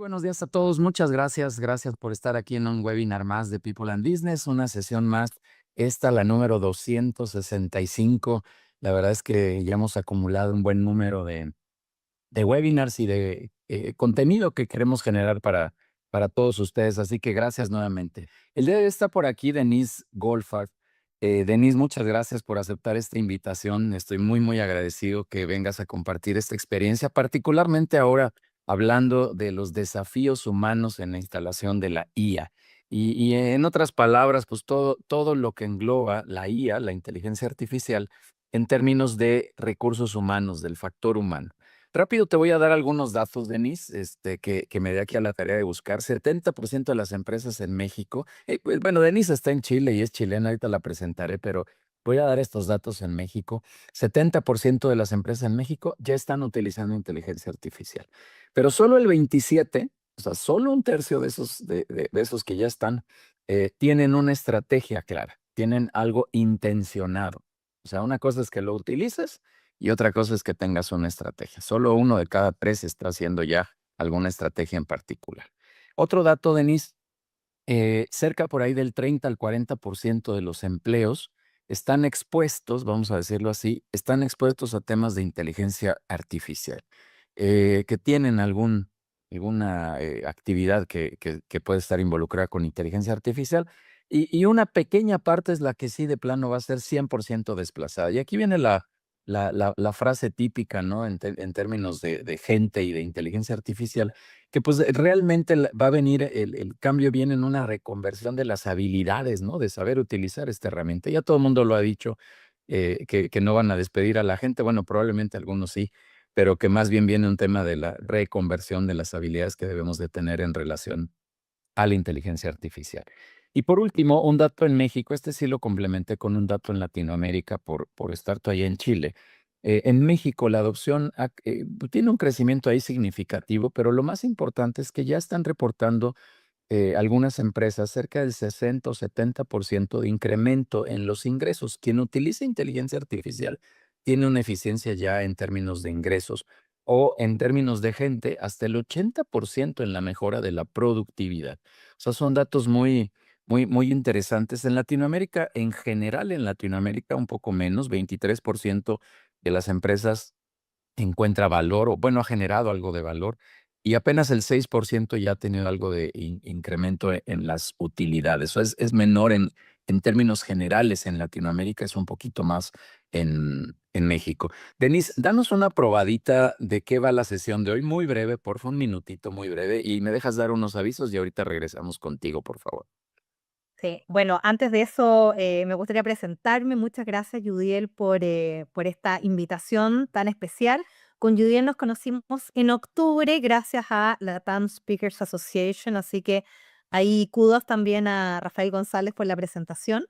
buenos días a todos. Muchas gracias. Gracias por estar aquí en un webinar más de People and Business, una sesión más. Esta, la número 265. La verdad es que ya hemos acumulado un buen número de webinars y de contenido que queremos generar para todos ustedes. Así que gracias nuevamente. El día de hoy está por aquí Denise Goldfarb. Denise, muchas gracias por aceptar esta invitación. Estoy muy agradecido que vengas a compartir esta experiencia, particularmente ahora hablando de los desafíos humanos en la instalación de la IA. Y en otras palabras, pues todo lo que engloba la IA, la inteligencia artificial, en términos de recursos humanos, del factor humano. Rápido te voy a dar algunos datos, Denise, que me dé aquí a la tarea de buscar. 70% de las empresas en México, pues, bueno, Denise está en Chile y es chilena, ahorita la presentaré, pero voy a dar estos datos en México. 70% de las empresas en México ya están utilizando inteligencia artificial, pero solo el 27, o sea, solo un tercio de esos que ya están, tienen una estrategia clara, tienen algo intencionado. O sea, una cosa es que lo utilices y otra cosa es que tengas una estrategia. Solo uno de cada tres está haciendo ya alguna estrategia en particular. Otro dato, Denise, cerca por ahí del 30 al 40% de los empleos están expuestos, vamos a decirlo así, están expuestos a temas de inteligencia artificial, que tienen alguna actividad que puede estar involucrada con inteligencia artificial. Y una pequeña parte es la que sí de plano va a ser 100% desplazada. Y aquí viene la frase típica, ¿no? En términos de gente y de inteligencia artificial, que pues realmente va a venir, el cambio viene en una reconversión de las habilidades, ¿no? De saber utilizar esta herramienta. Ya todo el mundo lo ha dicho, que no van a despedir a la gente. Bueno, probablemente algunos sí, pero que más bien viene un tema de la reconversión de las habilidades que debemos de tener en relación a la inteligencia artificial. Y por último, un dato en México, este sí lo complementé con un dato en Latinoamérica por estar tú allá en Chile. En México la adopción tiene un crecimiento ahí significativo, pero lo más importante es que ya están reportando algunas empresas cerca del 60 o 70% de incremento en los ingresos. Quien utiliza inteligencia artificial tiene una eficiencia ya en términos de ingresos o en términos de gente hasta el 80% en la mejora de la productividad. O sea, son datos muy interesantes. En Latinoamérica, en general en Latinoamérica, un poco menos, 23% de las empresas encuentra valor o, bueno, ha generado algo de valor y apenas el 6% ya ha tenido algo de incremento en las utilidades. O es menor en términos generales en Latinoamérica, es un poquito más en México. Denise, danos una probadita de qué va la sesión de hoy, muy breve, por favor, un minutito muy breve, y me dejas dar unos avisos y ahorita regresamos contigo, por favor. Sí, bueno, antes de eso, me gustaría presentarme. Muchas gracias, Yudiel, por esta invitación tan especial. Con Yudiel nos conocimos en octubre gracias a la TAM Speakers Association, así que ahí kudos también a Rafael González por la presentación.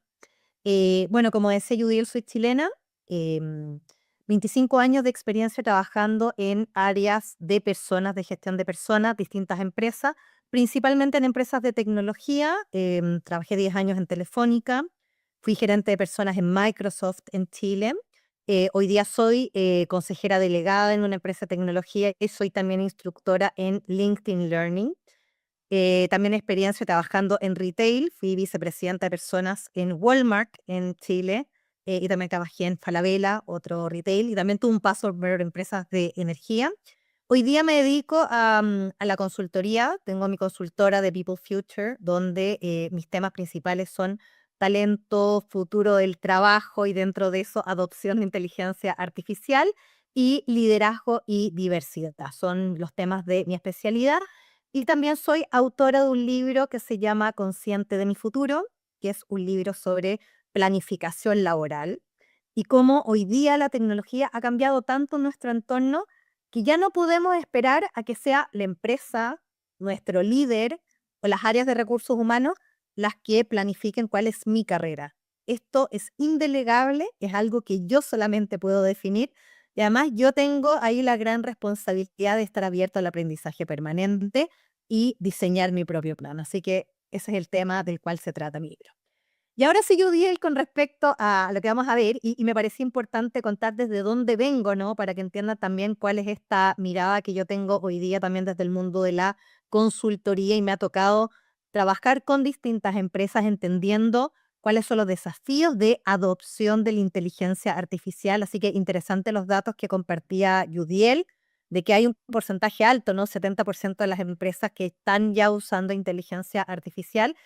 Bueno, como decía Yudiel, soy chilena, em, 25 años de experiencia trabajando en áreas de personas, de gestión de personas, distintas empresas, principalmente en empresas de tecnología. Trabajé 10 años en Telefónica, fui gerente de personas en Microsoft en Chile. Hoy día soy consejera delegada en una empresa de tecnología y soy también instructora en LinkedIn Learning. También experiencia trabajando en retail, fui vicepresidenta de personas en Walmart en Chile, y también trabajé en Falabella, otro retail, y también tuve un paso por empresas de energía. Hoy día me dedico a la consultoría, tengo mi consultora de People Future, donde mis temas principales son talento, futuro del trabajo y dentro de eso adopción de inteligencia artificial y liderazgo y diversidad. Son los temas de mi especialidad. Y también soy autora de un libro que se llama Consciente de mi futuro, que es un libro sobre planificación laboral y cómo hoy día la tecnología ha cambiado tanto nuestro entorno que ya no podemos esperar a que sea la empresa, nuestro líder o las áreas de recursos humanos las que planifiquen cuál es mi carrera. Esto es indelegable, es algo que yo solamente puedo definir y además yo tengo ahí la gran responsabilidad de estar abierto al aprendizaje permanente y diseñar mi propio plan. Así que ese es el tema del cual se trata mi libro. Y ahora sí, Yudiel, con respecto a lo que vamos a ver, y me parecía importante contar desde dónde vengo, ¿no? Para que entiendan también cuál es esta mirada que yo tengo hoy día también desde el mundo de la consultoría y me ha tocado trabajar con distintas empresas entendiendo cuáles son los desafíos de adopción de la inteligencia artificial. Así que interesante los datos que compartía Yudiel, de que hay un porcentaje alto, ¿no? 70% de las empresas que están ya usando inteligencia artificial.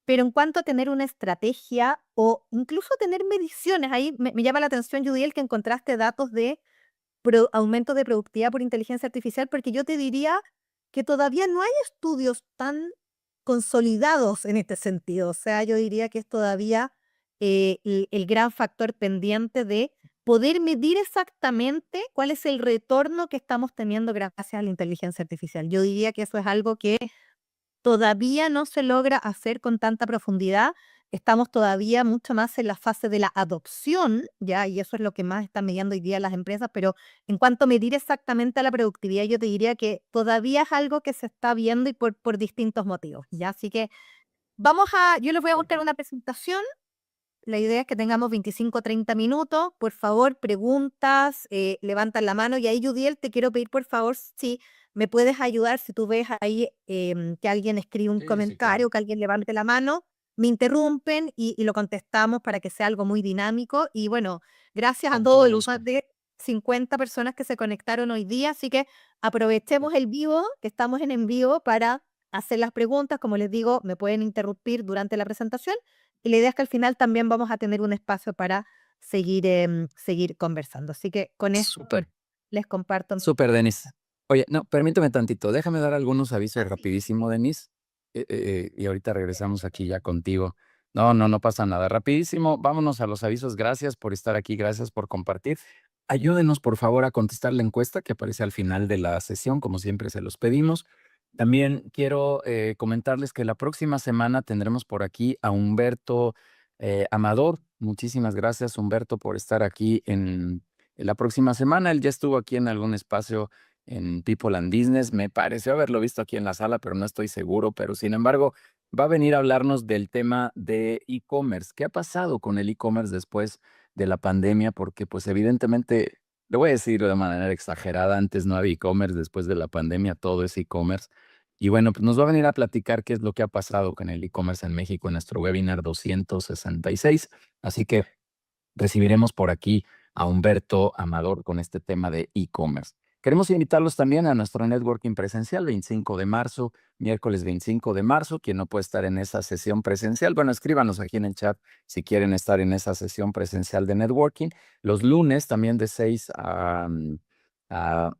Pero en cuanto a tener una estrategia o incluso tener mediciones, ahí me llama la atención, Yudiel, que encontraste datos de aumento de productividad por inteligencia artificial, porque yo te diría que todavía no hay estudios tan consolidados en este sentido. O sea, yo diría que es todavía el gran factor pendiente de poder medir exactamente cuál es el retorno que estamos teniendo gracias a la inteligencia artificial. Yo diría que eso es algo que todavía no se logra hacer con tanta profundidad. Estamos todavía mucho más en la fase de la adopción, ¿ya? Y eso es lo que más están midiendo hoy día las empresas, pero en cuanto a medir exactamente a la productividad, yo te diría que todavía es algo que se está viendo y por distintos motivos, ¿ya? Así que yo les voy a mostrar una presentación. La idea es que tengamos 25 o 30 minutos. Por favor, preguntas, levantan la mano. Y ahí, Judiel, te quiero pedir, por favor, si me puedes ayudar, si tú ves ahí que alguien escribe un Sí, sí, claro. comentario, que alguien levante la mano, me interrumpen y lo contestamos para que sea algo muy dinámico. Y bueno, gracias a Con todo todo el uso gusto. de 50 personas que se conectaron hoy día. Así que aprovechemos el vivo, que estamos en vivo, para hacer las preguntas. Como les digo, me pueden interrumpir durante la presentación y la idea es que al final también vamos a tener un espacio para seguir conversando. Así que con eso Súper. les comparto. Súper, Denis. Oye, no, permíteme tantito. Déjame dar algunos avisos rapidísimo, Denis. Y ahorita regresamos aquí ya contigo. No, no, no pasa nada. Rapidísimo, vámonos a los avisos. Gracias por estar aquí, gracias por compartir. Ayúdenos, por favor, a contestar la encuesta que aparece al final de la sesión, como siempre se los pedimos. También quiero comentarles que la próxima semana tendremos por aquí a Humberto Amador. Muchísimas gracias, Humberto, por estar aquí en la próxima semana. Él ya estuvo aquí en algún espacio en People and Business. Me pareció haberlo visto aquí en la sala, pero no estoy seguro. Pero sin embargo, va a venir a hablarnos del tema de e-commerce. ¿Qué ha pasado con el e-commerce después de la pandemia? Porque pues evidentemente, le voy a decir de manera exagerada, antes no había e-commerce, después de la pandemia todo es e-commerce. Y bueno, pues nos va a venir a platicar qué es lo que ha pasado con el e-commerce en México en nuestro webinar 266. Así que recibiremos por aquí a Humberto Amador con este tema de e-commerce. Queremos invitarlos también a nuestro networking presencial 25 de marzo, miércoles 25 de marzo. Quien no puede estar en esa sesión presencial, bueno, escríbanos aquí en el chat si quieren estar en esa sesión presencial de networking. Los lunes también de 6 a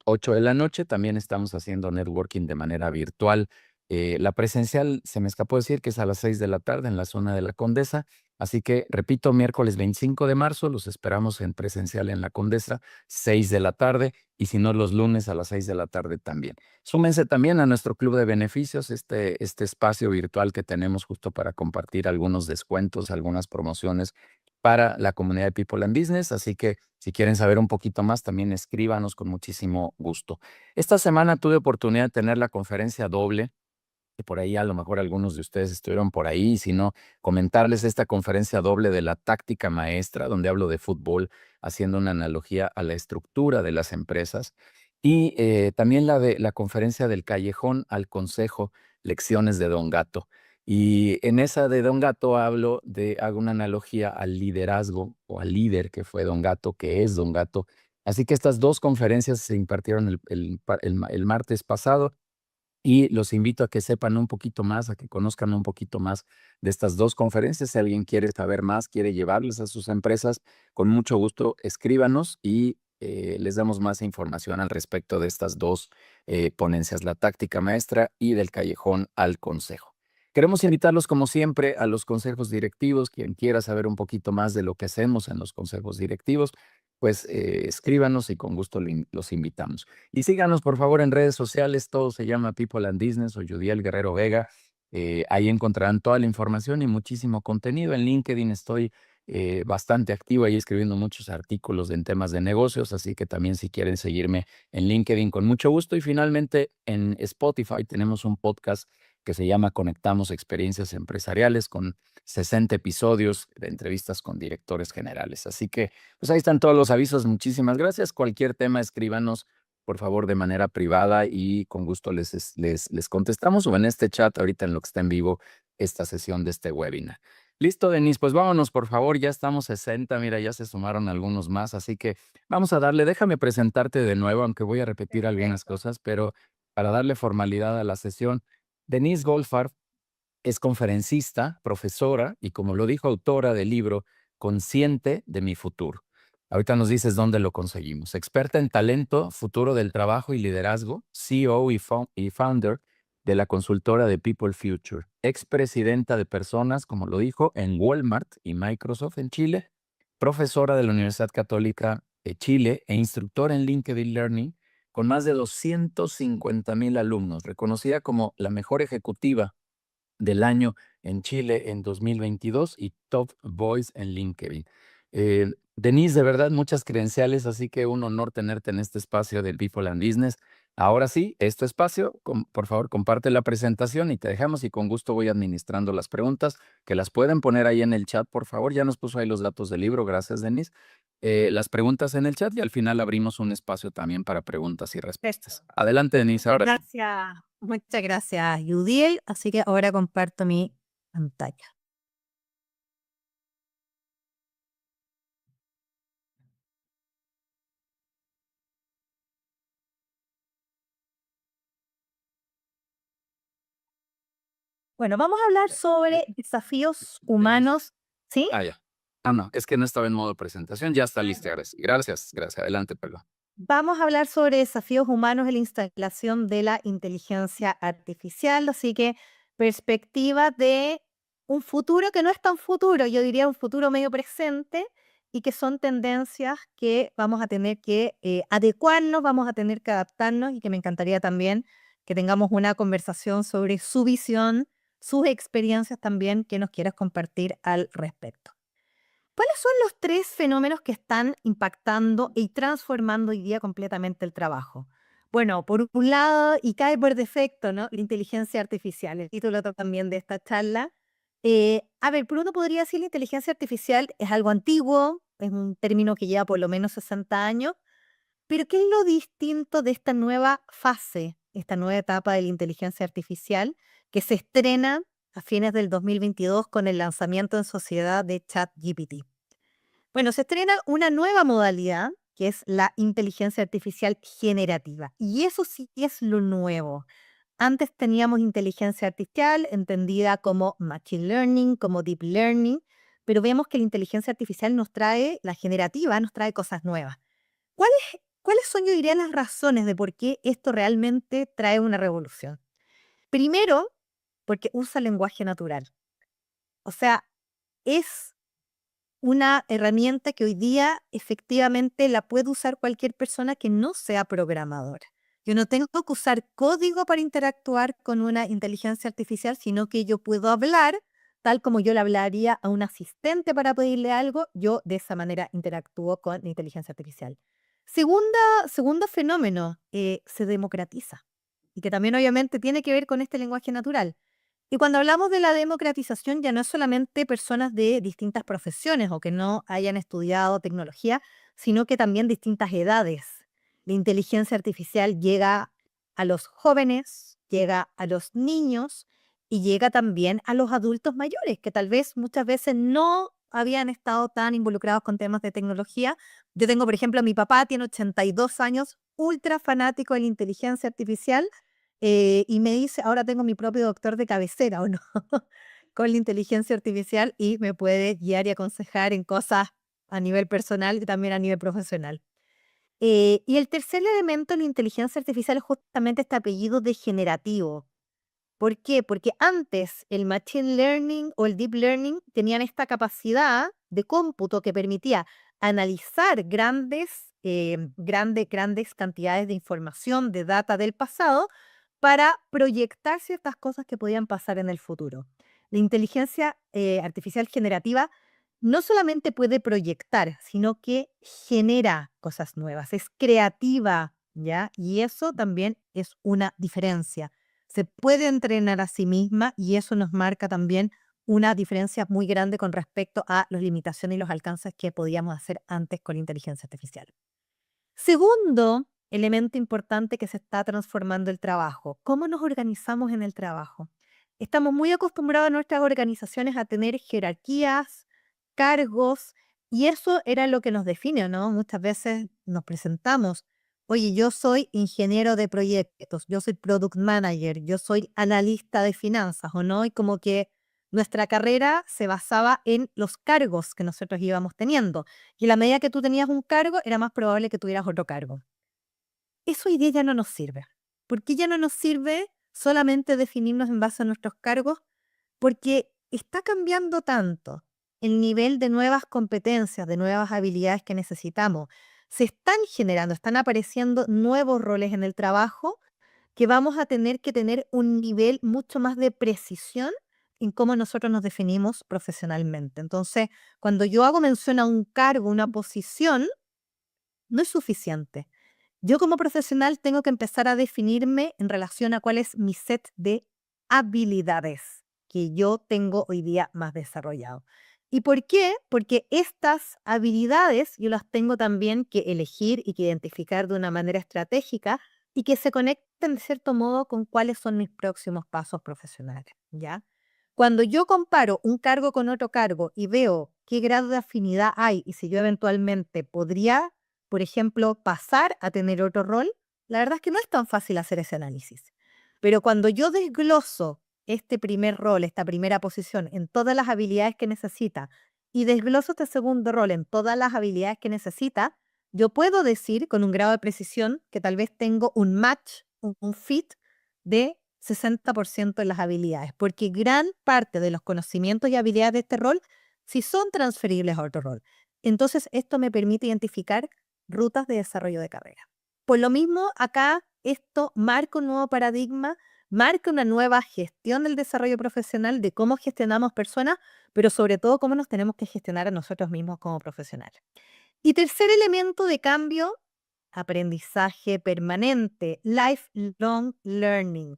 8 de la noche también estamos haciendo networking de manera virtual. La presencial, se me escapó decir que es a las 6 de la tarde en la zona de la Condesa. Así que, repito, miércoles 25 de marzo, los esperamos en presencial en la Condesa, 6 de la tarde, y si no, los lunes a las 6 de la tarde también. Súmense también a nuestro club de beneficios, este espacio virtual que tenemos justo para compartir algunos descuentos, algunas promociones para la comunidad de People and Business. Así que, si quieren saber un poquito más, también escríbanos con muchísimo gusto. Esta semana tuve oportunidad de tener la conferencia doble que por ahí a lo mejor algunos de ustedes estuvieron por ahí, si no, comentarles esta conferencia doble de la táctica maestra, donde hablo de fútbol, haciendo una analogía a la estructura de las empresas, y también la de la conferencia del callejón al consejo, lecciones de Don Gato. Y en esa de Don Gato hago una analogía al liderazgo o al líder que fue Don Gato, que es Don Gato. Así que estas dos conferencias se impartieron el martes pasado y los invito a que sepan un poquito más, a que conozcan un poquito más de estas dos conferencias. Si alguien quiere saber más, quiere llevarles a sus empresas, con mucho gusto escríbanos y les damos más información al respecto de estas dos ponencias, la táctica maestra y del callejón al consejo. Queremos invitarlos, como siempre, a los consejos directivos. Quien quiera saber un poquito más de lo que hacemos en los consejos directivos, pues escríbanos y con gusto los invitamos. Y síganos, por favor, en redes sociales. Todo se llama People and Business o Yudiel Guerrero Vega. Ahí encontrarán toda la información y muchísimo contenido. En LinkedIn estoy bastante activo ahí escribiendo muchos artículos en temas de negocios, así que también si quieren seguirme en LinkedIn con mucho gusto. Y finalmente en Spotify tenemos un podcast que se llama Conectamos Experiencias Empresariales con 60 episodios de entrevistas con directores generales. Así que pues ahí están todos los avisos. Muchísimas gracias. Cualquier tema, escríbanos por favor, de manera privada y con gusto les contestamos o en este chat ahorita en lo que está en vivo esta sesión de este webinar. Listo, Denise, pues vámonos, por favor, ya estamos 60, mira, ya se sumaron algunos más, así que vamos a darle, déjame presentarte de nuevo, aunque voy a repetir algunas Perfecto. cosas, pero para darle formalidad a la sesión, Denise Goldfarb es conferencista, profesora y, como lo dijo, autora del libro Consciente de mi futuro. Ahorita nos dices dónde lo conseguimos. Experta en talento, futuro del trabajo y liderazgo, CEO y founder de la consultora de People Future. Expresidenta de personas, como lo dijo, en Walmart y Microsoft en Chile. Profesora de la Universidad Católica de Chile e instructora en LinkedIn Learning con más de 250,000 alumnos. Reconocida como la mejor ejecutiva del año en Chile en 2022 y Top Voice en LinkedIn. Denise, de verdad, muchas credenciales, así que un honor tenerte en este espacio del People and Business. Ahora sí, este espacio, por favor, comparte la presentación y te dejamos y con gusto voy administrando las preguntas, que las pueden poner ahí en el chat, por favor. Ya nos puso ahí los datos del libro, gracias, Denise. Las preguntas en el chat y al final abrimos un espacio también para preguntas y respuestas. Perfecto. Adelante, Denise, ahora sí. Muchas gracias, Yudiel. Así que ahora comparto mi pantalla. Bueno, vamos a hablar sobre desafíos humanos, ¿sí? Ah, ya. Ah, no, es que no estaba en modo presentación, ya está lista, ahora sí. Gracias, gracias. Adelante, perdón. Vamos a hablar sobre desafíos humanos en la instalación de la inteligencia artificial, así que perspectiva de un futuro que no es tan futuro, yo diría un futuro medio presente y que son tendencias que vamos a tener que adecuarnos, vamos a tener que adaptarnos y que me encantaría también que tengamos una conversación sobre su visión, sus experiencias también que nos quieras compartir al respecto. ¿Cuáles son los tres fenómenos que están impactando y transformando hoy día completamente el trabajo? Bueno, por un lado, y cae por defecto, ¿no? La inteligencia artificial, el título también de esta charla. A ver, por uno podría decir la inteligencia artificial es algo antiguo, es un término que lleva por lo menos 60 años, pero ¿qué es lo distinto de esta nueva fase, esta nueva etapa de la inteligencia artificial que se estrena a fines del 2022 con el lanzamiento en sociedad de ChatGPT? Bueno, se estrena una nueva modalidad que es la inteligencia artificial generativa. Y eso sí es lo nuevo. Antes teníamos inteligencia artificial entendida como machine learning, como deep learning, pero vemos que la inteligencia artificial nos trae, la generativa nos trae cosas nuevas. ¿Cuáles, cuáles son, yo diría, las razones de por qué esto realmente trae una revolución? Primero, porque usa lenguaje natural. O sea, es una herramienta que hoy día efectivamente la puede usar cualquier persona que no sea programadora. Yo no tengo que usar código para interactuar con una inteligencia artificial, sino que yo puedo hablar tal como yo le hablaría a un asistente para pedirle algo, yo de esa manera interactúo con la inteligencia artificial. Segundo fenómeno, se democratiza y que también obviamente tiene que ver con este lenguaje natural. Y cuando hablamos de la democratización, ya no es solamente personas de distintas profesiones o que no hayan estudiado tecnología, sino que también distintas edades. La inteligencia artificial llega a los jóvenes, llega a los niños y llega también a los adultos mayores, que tal vez muchas veces no habían estado tan involucrados con temas de tecnología. Yo tengo, por ejemplo, a mi papá, tiene 82 años, ultra fanático de la inteligencia artificial y me dice, ahora tengo mi propio doctor de cabecera, ¿o no? Con la inteligencia artificial y me puede guiar y aconsejar en cosas a nivel personal y también a nivel profesional. Y el tercer elemento en la inteligencia artificial es justamente este apellido degenerativo. ¿Por qué? Porque antes el machine learning o el deep learning tenían esta capacidad de cómputo que permitía analizar grandes cantidades de información, de data del pasado, para proyectar ciertas cosas que podían pasar en el futuro. La inteligencia artificial generativa no solamente puede proyectar, sino que genera cosas nuevas, es creativa, ¿ya? Y eso también es una diferencia. Se puede entrenar a sí misma y eso nos marca también una diferencia muy grande con respecto a las limitaciones y los alcances que podíamos hacer antes con la inteligencia artificial. Segundo, elemento importante que se está transformando el trabajo. ¿Cómo nos organizamos en el trabajo? Estamos muy acostumbrados en nuestras organizaciones a tener jerarquías, cargos, y eso era lo que nos define, ¿no? Muchas veces nos presentamos, oye, yo soy ingeniero de proyectos, yo soy product manager, yo soy analista de finanzas, ¿o no? Y como que nuestra carrera se basaba en los cargos que nosotros íbamos teniendo. Y a la medida que tú tenías un cargo, era más probable que tuvieras otro cargo. Eso hoy día ya no nos sirve. ¿Por qué ya no nos sirve solamente definirnos en base a nuestros cargos? Porque está cambiando tanto el nivel de nuevas competencias, de nuevas habilidades que necesitamos. Se están generando, están apareciendo nuevos roles en el trabajo que vamos a tener que tener un nivel mucho más de precisión en cómo nosotros nos definimos profesionalmente. Entonces, cuando yo hago mención a un cargo, una posición, no es suficiente. Yo como profesional tengo que empezar a definirme en relación a cuál es mi set de habilidades que yo tengo hoy día más desarrollado. ¿Y por qué? Porque estas habilidades yo las tengo también que elegir y que identificar de una manera estratégica y que se conecten de cierto modo con cuáles son mis próximos pasos profesionales, ¿ya? Cuando yo comparo un cargo con otro cargo y veo qué grado de afinidad hay y si yo eventualmente podría, por ejemplo, pasar a tener otro rol, la verdad es que no es tan fácil hacer ese análisis. Pero cuando yo desgloso este primer rol, esta primera posición en todas las habilidades que necesita y desgloso este segundo rol en todas las habilidades que necesita, yo puedo decir con un grado de precisión que tal vez tengo un match, un fit de 60% en las habilidades, porque gran parte de los conocimientos y habilidades de este rol sí son transferibles a otro rol. Entonces, esto me permite identificar rutas de desarrollo de carrera. Por lo mismo, acá esto marca un nuevo paradigma, marca una nueva gestión del desarrollo profesional, de cómo gestionamos personas, pero sobre todo cómo nos tenemos que gestionar a nosotros mismos como profesionales. Y tercer elemento de cambio, aprendizaje permanente, lifelong learning.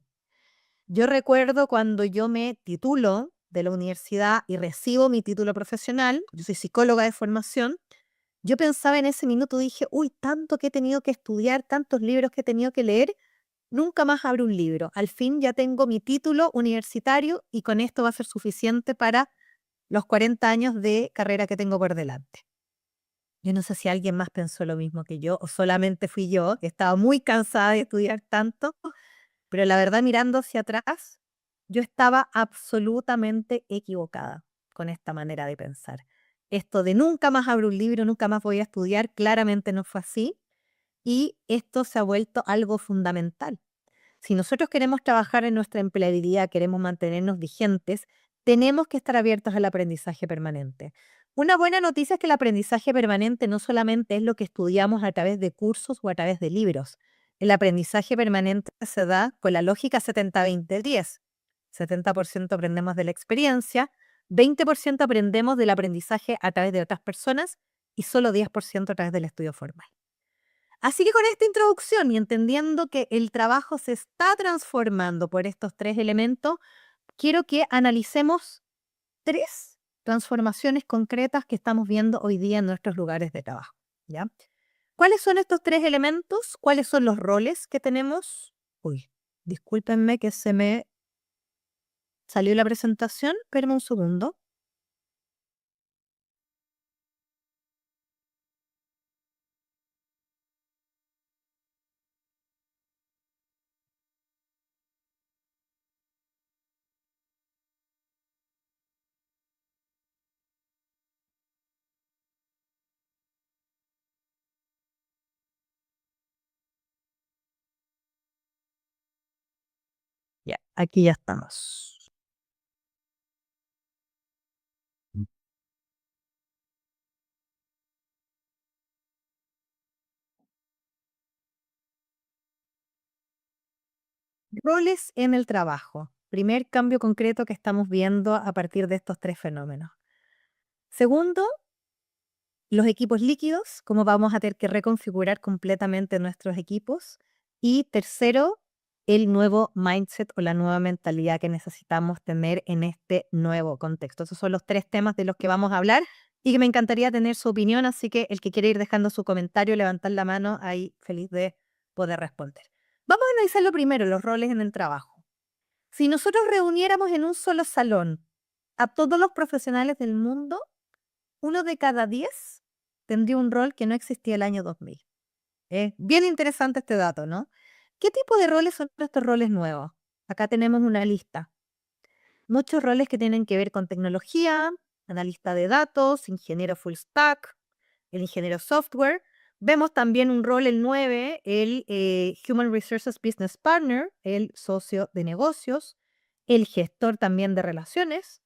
Yo recuerdo cuando yo me titulo de la universidad y recibo mi título profesional, yo soy psicóloga de formación, yo pensaba en ese minuto, dije, uy, tanto que he tenido que estudiar, tantos libros que he tenido que leer, nunca más abro un libro. Al fin ya tengo mi título universitario y con esto va a ser suficiente para los 40 años de carrera que tengo por delante. Yo no sé si alguien más pensó lo mismo que yo o solamente fui yo, que estaba muy cansada de estudiar tanto, pero la verdad mirando hacia atrás, yo estaba absolutamente equivocada con esta manera de pensar. Esto de nunca más abro un libro, nunca más voy a estudiar, claramente no fue así y esto se ha vuelto algo fundamental. Si nosotros queremos trabajar en nuestra empleabilidad, queremos mantenernos vigentes, tenemos que estar abiertos al aprendizaje permanente. Una buena noticia es que el aprendizaje permanente no solamente es lo que estudiamos a través de cursos o a través de libros. El aprendizaje permanente se da con la lógica 70-20-10. 70% aprendemos de la experiencia, 20% aprendemos del aprendizaje a través de otras personas y solo 10% a través del estudio formal. Así que con esta introducción y entendiendo que el trabajo se está transformando por estos tres elementos, quiero que analicemos tres transformaciones concretas que estamos viendo hoy día en nuestros lugares de trabajo, ¿ya? ¿Cuáles son estos tres elementos? ¿Cuáles son los roles que tenemos? Uy, discúlpenme que se me salió la presentación, espérenme un segundo. Ya, aquí ya estamos. Roles en el trabajo. Primer cambio concreto que estamos viendo a partir de estos tres fenómenos. Segundo, los equipos líquidos, cómo vamos a tener que reconfigurar completamente nuestros equipos. Y tercero, el nuevo mindset o la nueva mentalidad que necesitamos tener en este nuevo contexto. Esos son los tres temas de los que vamos a hablar y que me encantaría tener su opinión, así que el que quiere ir dejando su comentario, levantar la mano, ahí feliz de poder responder. Vamos a analizar lo primero, los roles en el trabajo. Si nosotros reuniéramos en un solo salón a todos los profesionales del mundo, 1 de cada 10 tendría un rol que no existía el año 2000. Bien interesante este dato, ¿no? ¿Qué tipo de roles son estos roles nuevos? Acá tenemos una lista. Muchos roles que tienen que ver con tecnología, analista de datos, ingeniero full stack, el ingeniero software. Vemos también un rol, el 9, el Human Resources Business Partner, el socio de negocios, el gestor también de relaciones.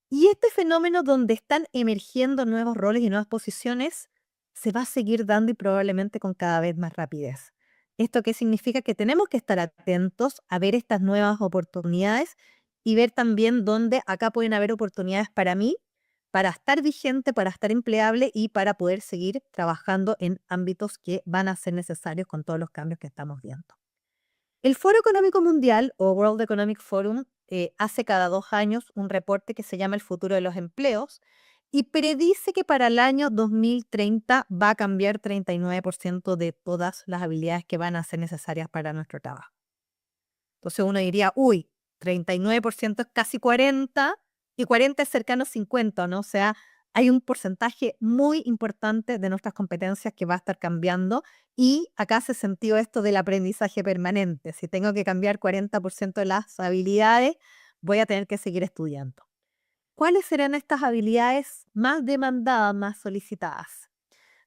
Y este fenómeno donde están emergiendo nuevos roles y nuevas posiciones se va a seguir dando y probablemente con cada vez más rapidez. ¿Esto qué significa? Que tenemos que estar atentos a ver estas nuevas oportunidades y ver también dónde acá pueden haber oportunidades para mí, para estar vigente, para estar empleable y para poder seguir trabajando en ámbitos que van a ser necesarios con todos los cambios que estamos viendo. El Foro Económico Mundial o World Economic Forum hace cada 2 años un reporte que se llama El futuro de los empleos y predice que para el año 2030 va a cambiar 39% de todas las habilidades que van a ser necesarias para nuestro trabajo. Entonces uno diría, uy, 39% es casi 40 y 40 es cercano a 50, ¿no? O sea, hay un porcentaje muy importante de nuestras competencias que va a estar cambiando y acá hace sentido esto del aprendizaje permanente. Si tengo que cambiar 40% de las habilidades, voy a tener que seguir estudiando. ¿Cuáles serán estas habilidades más demandadas, más solicitadas?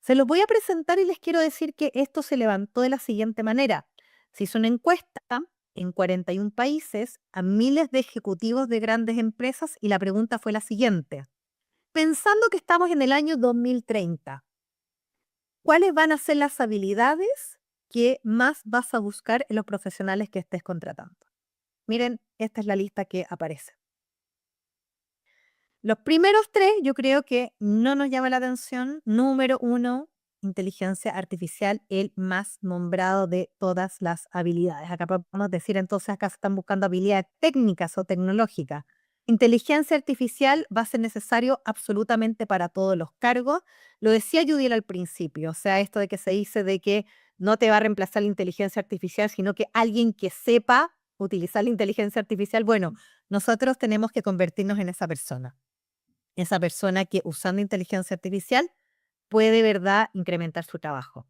Se los voy a presentar y les quiero decir que esto se levantó de la siguiente manera. Se hizo una encuesta en 41 países a miles de ejecutivos de grandes empresas y la pregunta fue la siguiente. Pensando que estamos en el año 2030, ¿cuáles van a ser las habilidades que más vas a buscar en los profesionales que estés contratando? Miren, esta es la lista que aparece. Los primeros tres yo creo que no nos llama la atención. Número 1, inteligencia artificial, el más nombrado de todas las habilidades. Acá podemos decir entonces, acá se están buscando habilidades técnicas o tecnológicas. Inteligencia artificial va a ser necesario absolutamente para todos los cargos. Lo decía Judiel al principio, o sea, esto de que se dice de que no te va a reemplazar la inteligencia artificial, sino que alguien que sepa utilizar la inteligencia artificial, bueno, nosotros tenemos que convertirnos en esa persona que usando inteligencia artificial puede, ¿verdad?, incrementar su trabajo.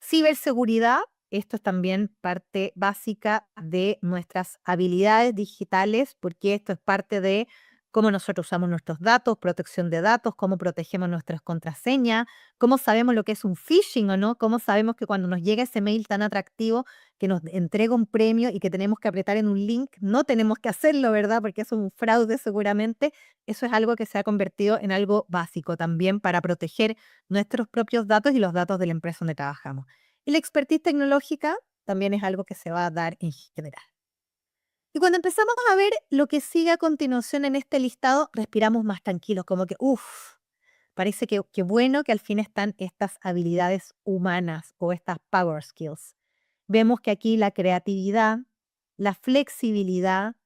Ciberseguridad, esto es también parte básica de nuestras habilidades digitales, porque esto es parte de cómo nosotros usamos nuestros datos, protección de datos, cómo protegemos nuestras contraseñas, cómo sabemos lo que es un phishing o no, cómo sabemos que cuando nos llega ese mail tan atractivo que nos entrega un premio y que tenemos que apretar en un link, no tenemos que hacerlo, ¿verdad? Porque eso es un fraude seguramente. Eso es algo que se ha convertido en algo básico también para proteger nuestros propios datos y los datos de la empresa donde trabajamos. Y la expertise tecnológica también es algo que se va a dar en general. Y cuando empezamos a ver lo que sigue a continuación en este listado, respiramos más tranquilos, como que, uff, parece que bueno que al fin están estas habilidades humanas o estas power skills. Vemos que aquí la creatividad, la flexibilidad,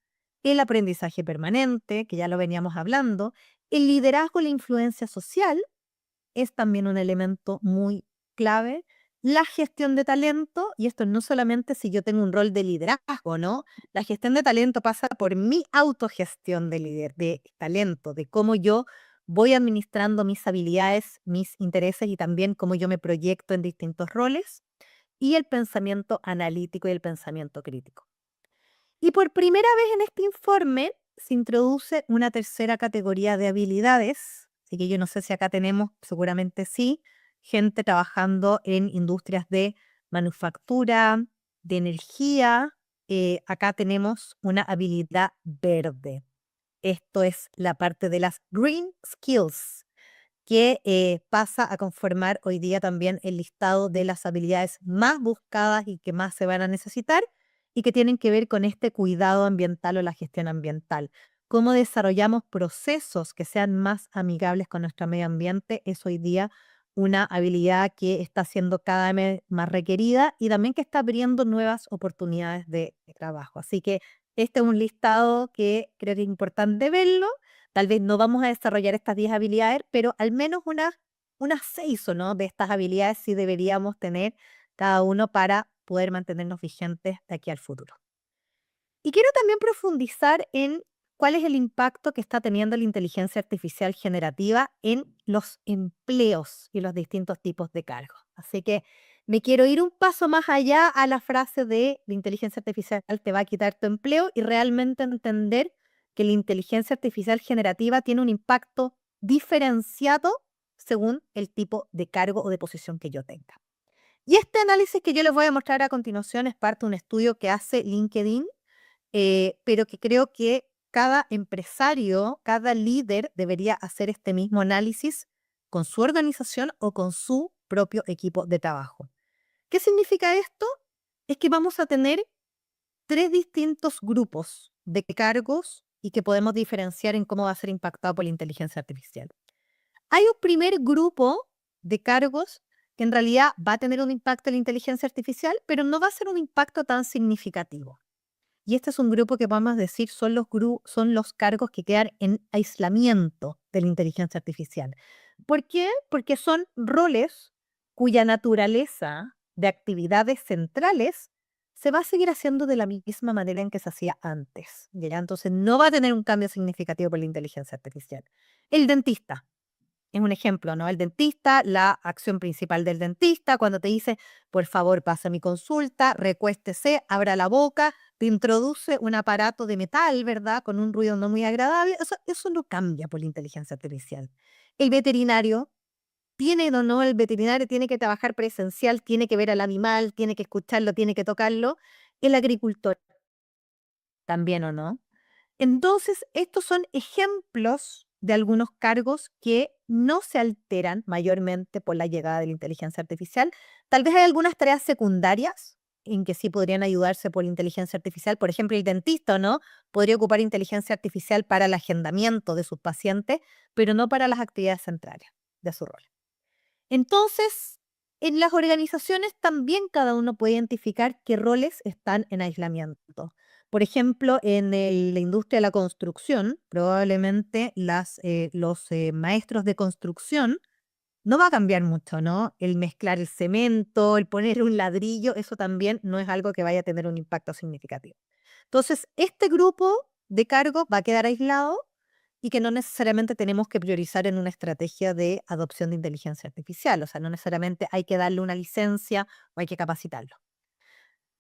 el aprendizaje permanente, que ya lo veníamos hablando, el liderazgo y la influencia social es también un elemento muy clave. La gestión de talento, y esto no solamente si yo tengo un rol de liderazgo, ¿no? La gestión de talento pasa por mi autogestión de talento, de cómo yo voy administrando mis habilidades, mis intereses y también cómo yo me proyecto en distintos roles, y el pensamiento analítico y el pensamiento crítico. Y por primera vez en este informe se introduce una tercera categoría de habilidades, así que yo no sé si acá tenemos, seguramente sí, gente trabajando en industrias de manufactura, de energía. Acá tenemos una habilidad verde. Esto es la parte de las green skills que pasa a conformar hoy día también el listado de las habilidades más buscadas y que más se van a necesitar y que tienen que ver con este cuidado ambiental o la gestión ambiental. Cómo desarrollamos procesos que sean más amigables con nuestro medio ambiente es hoy día una habilidad que está siendo cada vez más requerida y también que está abriendo nuevas oportunidades de trabajo. Así que este es un listado que creo que es importante verlo. Tal vez no vamos a desarrollar estas 10 habilidades, pero al menos unas 6 o no de estas habilidades sí deberíamos tener cada uno para poder mantenernos vigentes de aquí al futuro. Y quiero también profundizar en cuál es el impacto que está teniendo la inteligencia artificial generativa en los empleos y los distintos tipos de cargos. Así que me quiero ir un paso más allá a la frase de la inteligencia artificial te va a quitar tu empleo y realmente entender que la inteligencia artificial generativa tiene un impacto diferenciado según el tipo de cargo o de posición que yo tenga. Y este análisis que yo les voy a mostrar a continuación es parte de un estudio que hace LinkedIn, pero que creo que cada empresario, cada líder debería hacer este mismo análisis con su organización o con su propio equipo de trabajo. ¿Qué significa esto? Es que vamos a tener tres distintos grupos de cargos y que podemos diferenciar en cómo va a ser impactado por la inteligencia artificial. Hay un primer grupo de cargos que en realidad va a tener un impacto en la inteligencia artificial, pero no va a ser un impacto tan significativo. Y este es un grupo que podemos decir son los cargos que quedan en aislamiento de la inteligencia artificial. ¿Por qué? Porque son roles cuya naturaleza de actividades centrales se va a seguir haciendo de la misma manera en que se hacía antes. ¿Ya? Entonces no va a tener un cambio significativo por la inteligencia artificial. El dentista es un ejemplo, ¿no? El dentista, la acción principal del dentista, cuando te dice, por favor, pasa mi consulta, recuéstese, abra la boca, te introduce un aparato de metal, ¿verdad? Con un ruido no muy agradable. Eso no cambia por la inteligencia artificial. El veterinario, tiene o no, el veterinario tiene que trabajar presencial, tiene que ver al animal, tiene que escucharlo, tiene que tocarlo. El agricultor, también o no. Entonces, estos son ejemplos de algunos cargos que no se alteran mayormente por la llegada de la inteligencia artificial. Tal vez hay algunas tareas secundarias en que sí podrían ayudarse por la inteligencia artificial. Por ejemplo, el dentista, ¿no? Podría ocupar inteligencia artificial para el agendamiento de sus pacientes, pero no para las actividades centrales de su rol. Entonces, en las organizaciones también cada uno puede identificar qué roles están en aislamiento. Por ejemplo, en la industria de la construcción, probablemente los maestros de construcción no va a cambiar mucho, ¿no? El mezclar el cemento, el poner un ladrillo, eso también no es algo que vaya a tener un impacto significativo. Entonces, este grupo de cargo va a quedar aislado y que no necesariamente tenemos que priorizar en una estrategia de adopción de inteligencia artificial. O sea, no necesariamente hay que darle una licencia o hay que capacitarlo.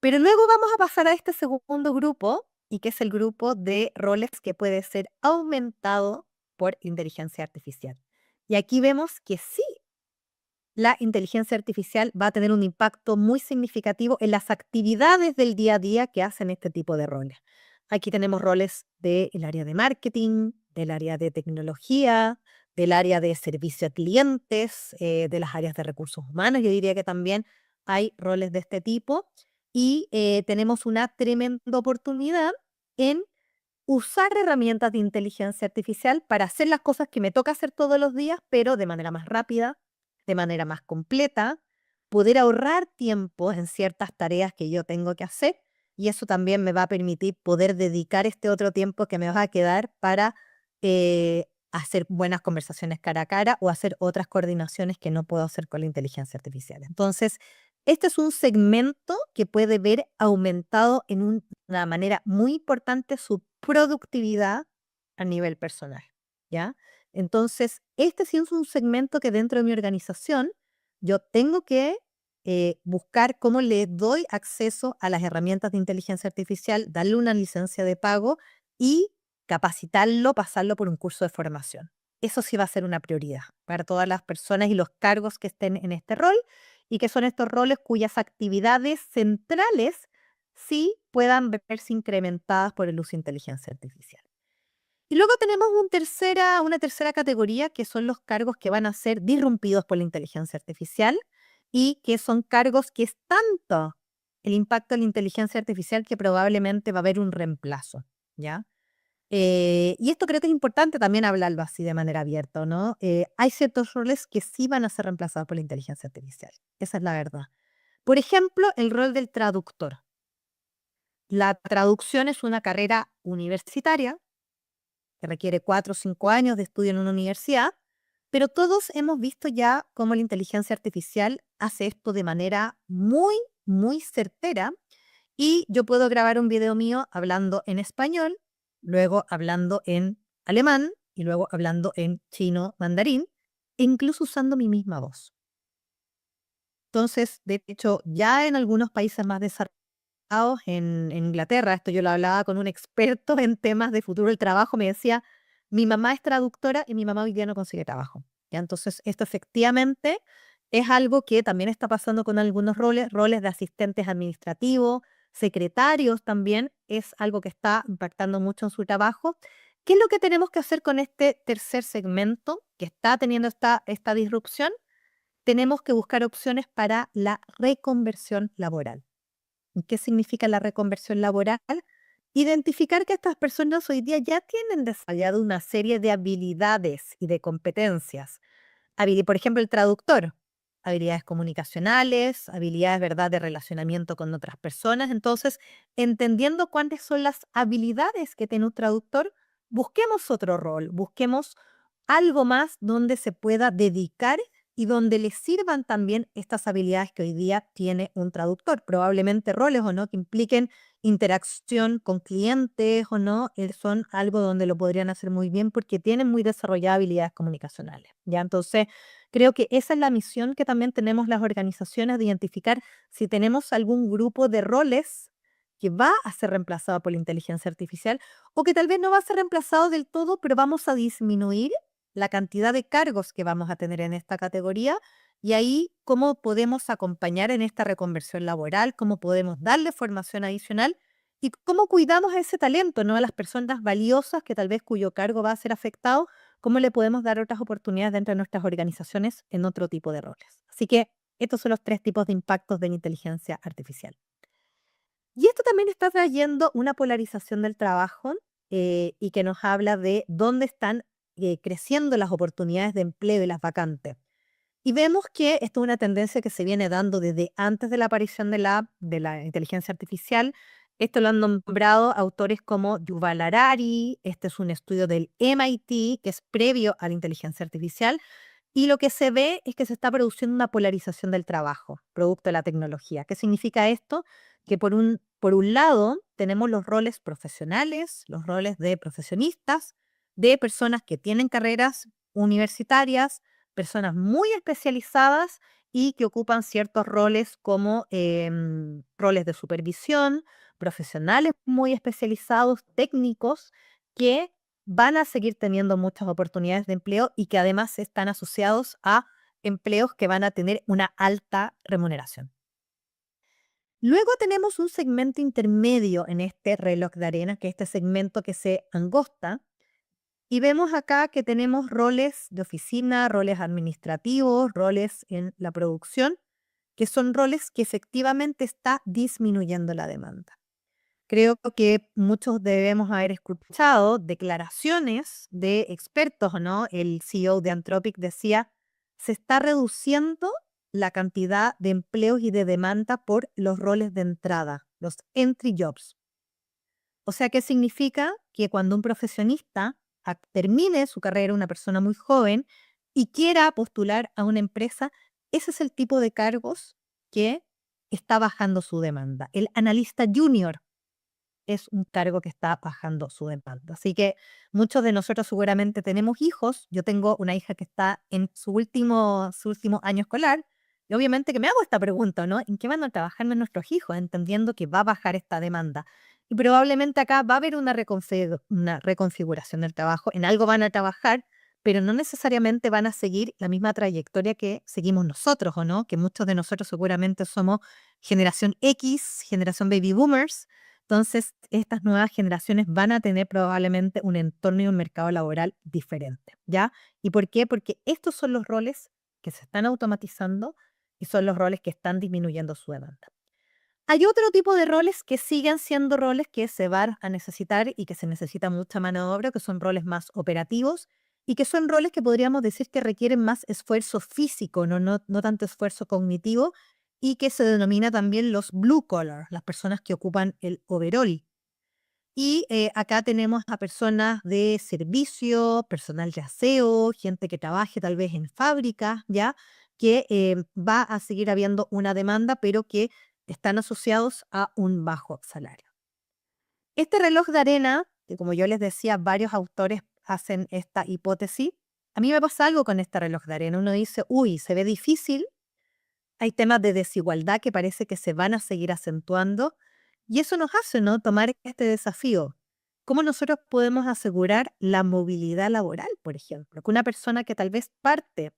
Pero luego vamos a pasar a este segundo grupo, y que es el grupo de roles que puede ser aumentado por inteligencia artificial. Y aquí vemos que sí, la inteligencia artificial va a tener un impacto muy significativo en las actividades del día a día que hacen este tipo de roles. Aquí tenemos roles del área de marketing, del área de tecnología, del área de servicio a clientes, de las áreas de recursos humanos. Yo diría que también hay roles de este tipo y tenemos una tremenda oportunidad en usar herramientas de inteligencia artificial para hacer las cosas que me toca hacer todos los días, pero de manera más rápida, de manera más completa, poder ahorrar tiempo en ciertas tareas que yo tengo que hacer y eso también me va a permitir poder dedicar este otro tiempo que me va a quedar para hacer buenas conversaciones cara a cara o hacer otras coordinaciones que no puedo hacer con la inteligencia artificial. Entonces, este es un segmento que puede ver aumentado en una manera muy importante su productividad a nivel personal, ¿ya? Entonces, este sí es un segmento que dentro de mi organización yo tengo que buscar cómo le doy acceso a las herramientas de inteligencia artificial, darle una licencia de pago y capacitarlo, pasarlo por un curso de formación. Eso sí va a ser una prioridad para todas las personas y los cargos que estén en este rol y que son estos roles cuyas actividades centrales sí puedan verse incrementadas por el uso de inteligencia artificial. Y luego tenemos una tercera categoría que son los cargos que van a ser disrumpidos por la inteligencia artificial y que son cargos que es tanto el impacto de la inteligencia artificial que probablemente va a haber un reemplazo, ¿ya? Y esto creo que es importante también hablarlo así de manera abierta, ¿no? Hay ciertos roles que sí van a ser reemplazados por la inteligencia artificial. Esa es la verdad. Por ejemplo, el rol del traductor. La traducción es una carrera universitaria que requiere 4 o 5 años de estudio en una universidad, pero todos hemos visto ya cómo la inteligencia artificial hace esto de manera muy muy certera y yo puedo grabar un video mío hablando en español, luego hablando en alemán y luego hablando en chino mandarín, e incluso usando mi misma voz. Entonces, de hecho, ya en algunos países más desarrollados, en Inglaterra, esto yo lo hablaba con un experto en temas de futuro del trabajo, me decía, mi mamá es traductora y mi mamá hoy día no consigue trabajo. ¿Ya? Entonces, esto efectivamente es algo que también está pasando con algunos roles, roles de asistentes administrativos, secretarios también, es algo que está impactando mucho en su trabajo. ¿Qué es lo que tenemos que hacer con este tercer segmento que está teniendo esta disrupción? Tenemos que buscar opciones para la reconversión laboral. ¿Y qué significa la reconversión laboral? Identificar que estas personas hoy día ya tienen desarrollado una serie de habilidades y de competencias. Por ejemplo, el traductor, habilidades comunicacionales, habilidades, ¿verdad?, de relacionamiento con otras personas. Entonces, entendiendo cuáles son las habilidades que tiene un traductor, busquemos otro rol, busquemos algo más donde se pueda dedicar y donde le sirvan también estas habilidades que hoy día tiene un traductor. Probablemente roles o no que impliquen interacción con clientes o no, son algo donde lo podrían hacer muy bien porque tienen muy desarrolladas habilidades comunicacionales. ¿Ya? Entonces, creo que esa es la misión que también tenemos las organizaciones de identificar si tenemos algún grupo de roles que va a ser reemplazado por la inteligencia artificial o que tal vez no va a ser reemplazado del todo, pero vamos a disminuir la cantidad de cargos que vamos a tener en esta categoría y ahí cómo podemos acompañar en esta reconversión laboral, cómo podemos darle formación adicional y cómo cuidamos a ese talento, ¿no? A las personas valiosas que tal vez cuyo cargo va a ser afectado, cómo le podemos dar otras oportunidades dentro de nuestras organizaciones en otro tipo de roles. Así que estos son los tres tipos de impactos de la inteligencia artificial. Y esto también está trayendo una polarización del trabajo y que nos habla de dónde están creciendo las oportunidades de empleo y las vacantes. Y vemos que esto es una tendencia que se viene dando desde antes de la aparición de la inteligencia artificial. Esto lo han nombrado autores como Yuval Harari, este es un estudio del MIT que es previo a la inteligencia artificial, y lo que se ve es que se está produciendo una polarización del trabajo, producto de la tecnología. ¿Qué significa esto? Que por un lado tenemos los roles profesionales, los roles de profesionistas, de personas que tienen carreras universitarias, personas muy especializadas y que ocupan ciertos roles como roles de supervisión, profesionales muy especializados, técnicos, que van a seguir teniendo muchas oportunidades de empleo y que además están asociados a empleos que van a tener una alta remuneración. Luego tenemos un segmento intermedio en este reloj de arena, que es este segmento que se angosta, y vemos acá que tenemos roles de oficina, roles administrativos, roles en la producción, que son roles que efectivamente está disminuyendo la demanda. Creo que muchos debemos haber escuchado declaraciones de expertos, ¿no? El CEO de Anthropic decía, se está reduciendo la cantidad de empleos y de demanda por los roles de entrada, los entry jobs. O sea, ¿qué significa? Que cuando un profesionista termine su carrera, una persona muy joven, y quiera postular a una empresa, ese es el tipo de cargos que está bajando su demanda. El analista junior es un cargo que está bajando su demanda. Así que muchos de nosotros seguramente tenemos hijos. Yo tengo una hija que está en su último año escolar. Y obviamente que me hago esta pregunta, ¿no? ¿En qué van a trabajar nuestros hijos? Entendiendo que va a bajar esta demanda. Y probablemente acá va a haber una reconfiguración del trabajo. En algo van a trabajar, pero no necesariamente van a seguir la misma trayectoria que seguimos nosotros, ¿o no? Que muchos de nosotros seguramente somos generación X, generación baby boomers. Entonces, estas nuevas generaciones van a tener probablemente un entorno y un mercado laboral diferente, ¿ya? ¿Y por qué? Porque estos son los roles que se están automatizando y son los roles que están disminuyendo su demanda. Hay otro tipo de roles que siguen siendo roles que se van a necesitar y que se necesita mucha mano de obra, que son roles más operativos y que son roles que podríamos decir que requieren más esfuerzo físico, no tanto esfuerzo cognitivo, y que se denomina también los blue collar, las personas que ocupan el overall. Y acá tenemos a personas de servicio, personal de aseo, gente que trabaje tal vez en fábricas, ¿ya? Que va a seguir habiendo una demanda, pero que están asociados a un bajo salario. Este reloj de arena, que como yo les decía, varios autores hacen esta hipótesis, a mí me pasa algo con este reloj de arena. Uno dice, uy, se ve difícil, hay temas de desigualdad que parece que se van a seguir acentuando y eso nos hace, ¿no?, tomar este desafío. ¿Cómo nosotros podemos asegurar la movilidad laboral, por ejemplo? Que una persona que tal vez parte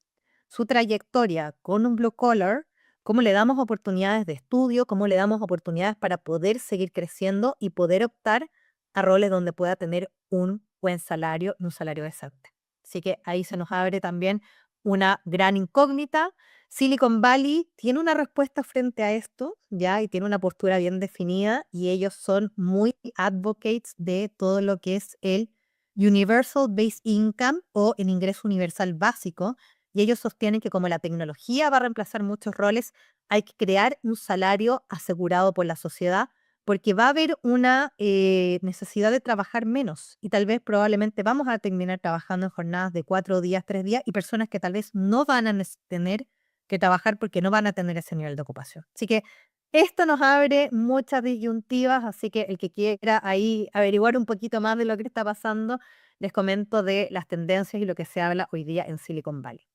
su trayectoria con un blue collar, cómo le damos oportunidades de estudio, cómo le damos oportunidades para poder seguir creciendo y poder optar a roles donde pueda tener un buen salario y un salario decente. Así que ahí se nos abre también una gran incógnita. Silicon Valley tiene una respuesta frente a esto, ¿ya? Y tiene una postura bien definida y ellos son muy advocates de todo lo que es el Universal Basic Income o el ingreso universal básico, y ellos sostienen que como la tecnología va a reemplazar muchos roles, hay que crear un salario asegurado por la sociedad, porque va a haber una necesidad de trabajar menos y tal vez probablemente vamos a terminar trabajando en jornadas de 4 días, 3 días y personas que tal vez no van a tener que trabajar porque no van a tener ese nivel de ocupación. Así que esto nos abre muchas disyuntivas, así que el que quiera ahí averiguar un poquito más de lo que está pasando, les comento de las tendencias y lo que se habla hoy día en Silicon Valley.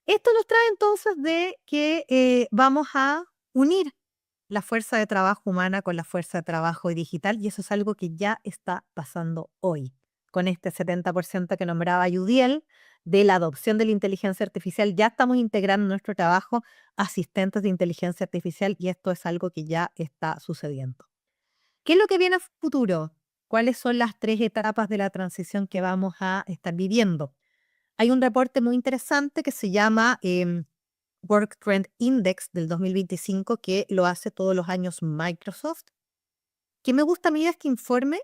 Esto nos trae entonces de que vamos a unir la fuerza de trabajo humana con la fuerza de trabajo digital y eso es algo que ya está pasando hoy. Con este 70% que nombraba Yudiel de la adopción de la inteligencia artificial, ya estamos integrando en nuestro trabajo asistentes de inteligencia artificial y esto es algo que ya está sucediendo. ¿Qué es lo que viene a futuro? ¿Cuáles son las 3 etapas de la transición que vamos a estar viviendo? Hay un reporte muy interesante que se llama Work Trend Index del 2025 que lo hace todos los años Microsoft. Que me gusta a mí de este informe,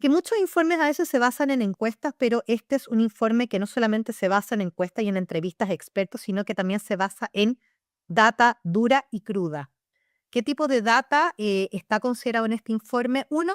que muchos informes a veces se basan en encuestas, pero este es un informe que no solamente se basa en encuestas y en entrevistas de expertos, sino que también se basa en data dura y cruda. ¿Qué tipo de data está considerado en este informe? Uno,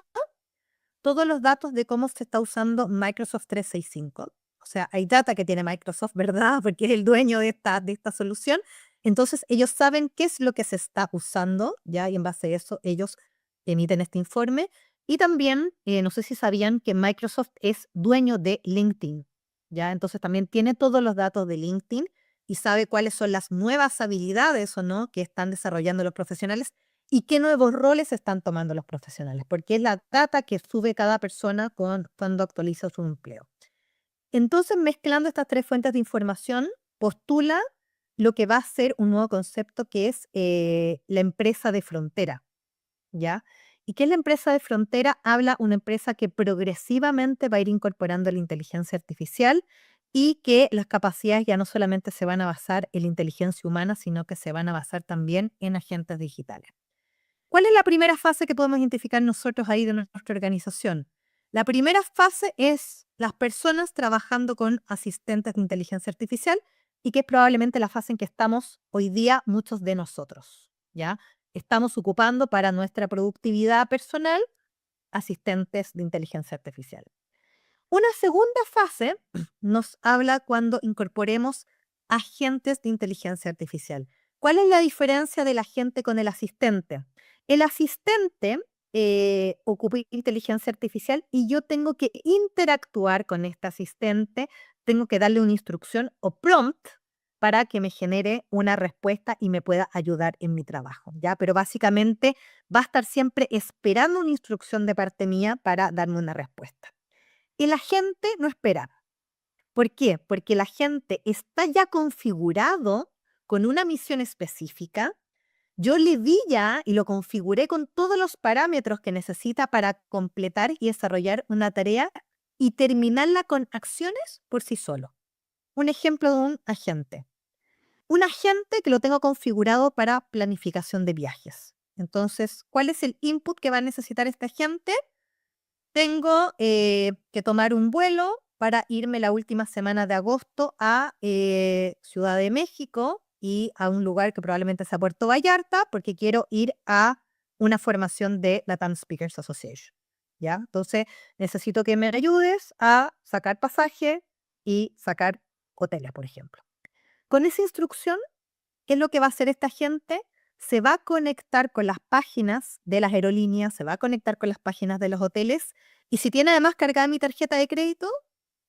todos los datos de cómo se está usando Microsoft 365. O sea, hay data que tiene Microsoft, ¿verdad? Porque es el dueño de esta solución. Entonces, ellos saben qué es lo que se está usando, ¿ya? Y en base a eso, ellos emiten este informe. Y también, no sé si sabían que Microsoft es dueño de LinkedIn, ¿ya? Entonces, también tiene todos los datos de LinkedIn y sabe cuáles son las nuevas habilidades o no que están desarrollando los profesionales y qué nuevos roles están tomando los profesionales, porque es la data que sube cada persona cuando actualiza su empleo. Entonces, mezclando estas 3 fuentes de información, postula lo que va a ser un nuevo concepto que es la empresa de frontera, ¿ya? ¿Y qué es la empresa de frontera? Habla una empresa que progresivamente va a ir incorporando la inteligencia artificial y que las capacidades ya no solamente se van a basar en la inteligencia humana, sino que se van a basar también en agentes digitales. ¿Cuál es la primera fase que podemos identificar nosotros ahí de nuestra organización? La primera fase es las personas trabajando con asistentes de inteligencia artificial y que es probablemente la fase en que estamos hoy día muchos de nosotros, ¿ya? Estamos ocupando para nuestra productividad personal asistentes de inteligencia artificial. Una segunda fase nos habla cuando incorporemos agentes de inteligencia artificial. ¿Cuál es la diferencia del agente con el asistente? El asistente ocupa inteligencia artificial y yo tengo que interactuar con este asistente, tengo que darle una instrucción o prompt para que me genere una respuesta y me pueda ayudar en mi trabajo, ¿ya? Pero básicamente va a estar siempre esperando una instrucción de parte mía para darme una respuesta. El agente no espera. ¿Por qué? Porque el agente está ya configurado con una misión específica. Yo le di ya y lo configuré con todos los parámetros que necesita para completar y desarrollar una tarea y terminarla con acciones por sí solo. Un ejemplo de un agente. Un agente que lo tengo configurado para planificación de viajes. Entonces, ¿cuál es el input que va a necesitar este agente? Tengo que tomar un vuelo para irme la última semana de agosto a Ciudad de México y a un lugar que probablemente sea Puerto Vallarta porque quiero ir a una formación de Latam Speakers Association, ¿ya? Entonces necesito que me ayudes a sacar pasaje y sacar hoteles, por ejemplo. Con esa instrucción, ¿qué es lo que va a hacer esta gente? se va a conectar con las páginas de las aerolíneas, se va a conectar con las páginas de los hoteles, y si tiene además cargada mi tarjeta de crédito,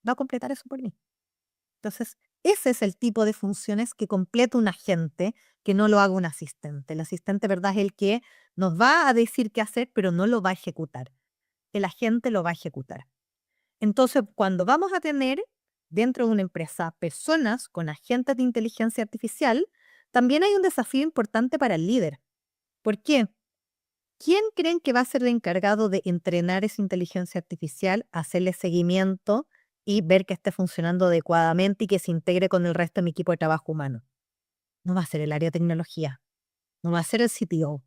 va a completar eso por mí. Entonces, ese es el tipo de funciones que completa un agente, que no lo haga un asistente. El asistente, ¿verdad?, es el que nos va a decir qué hacer, pero no lo va a ejecutar. El agente lo va a ejecutar. Entonces, cuando vamos a tener dentro de una empresa personas con agentes de inteligencia artificial, también hay un desafío importante para el líder. ¿Por qué? ¿Quién creen que va a ser el encargado de entrenar esa inteligencia artificial, hacerle seguimiento y ver que esté funcionando adecuadamente y que se integre con el resto de mi equipo de trabajo humano? No va a ser el área de tecnología, no va a ser el CTO.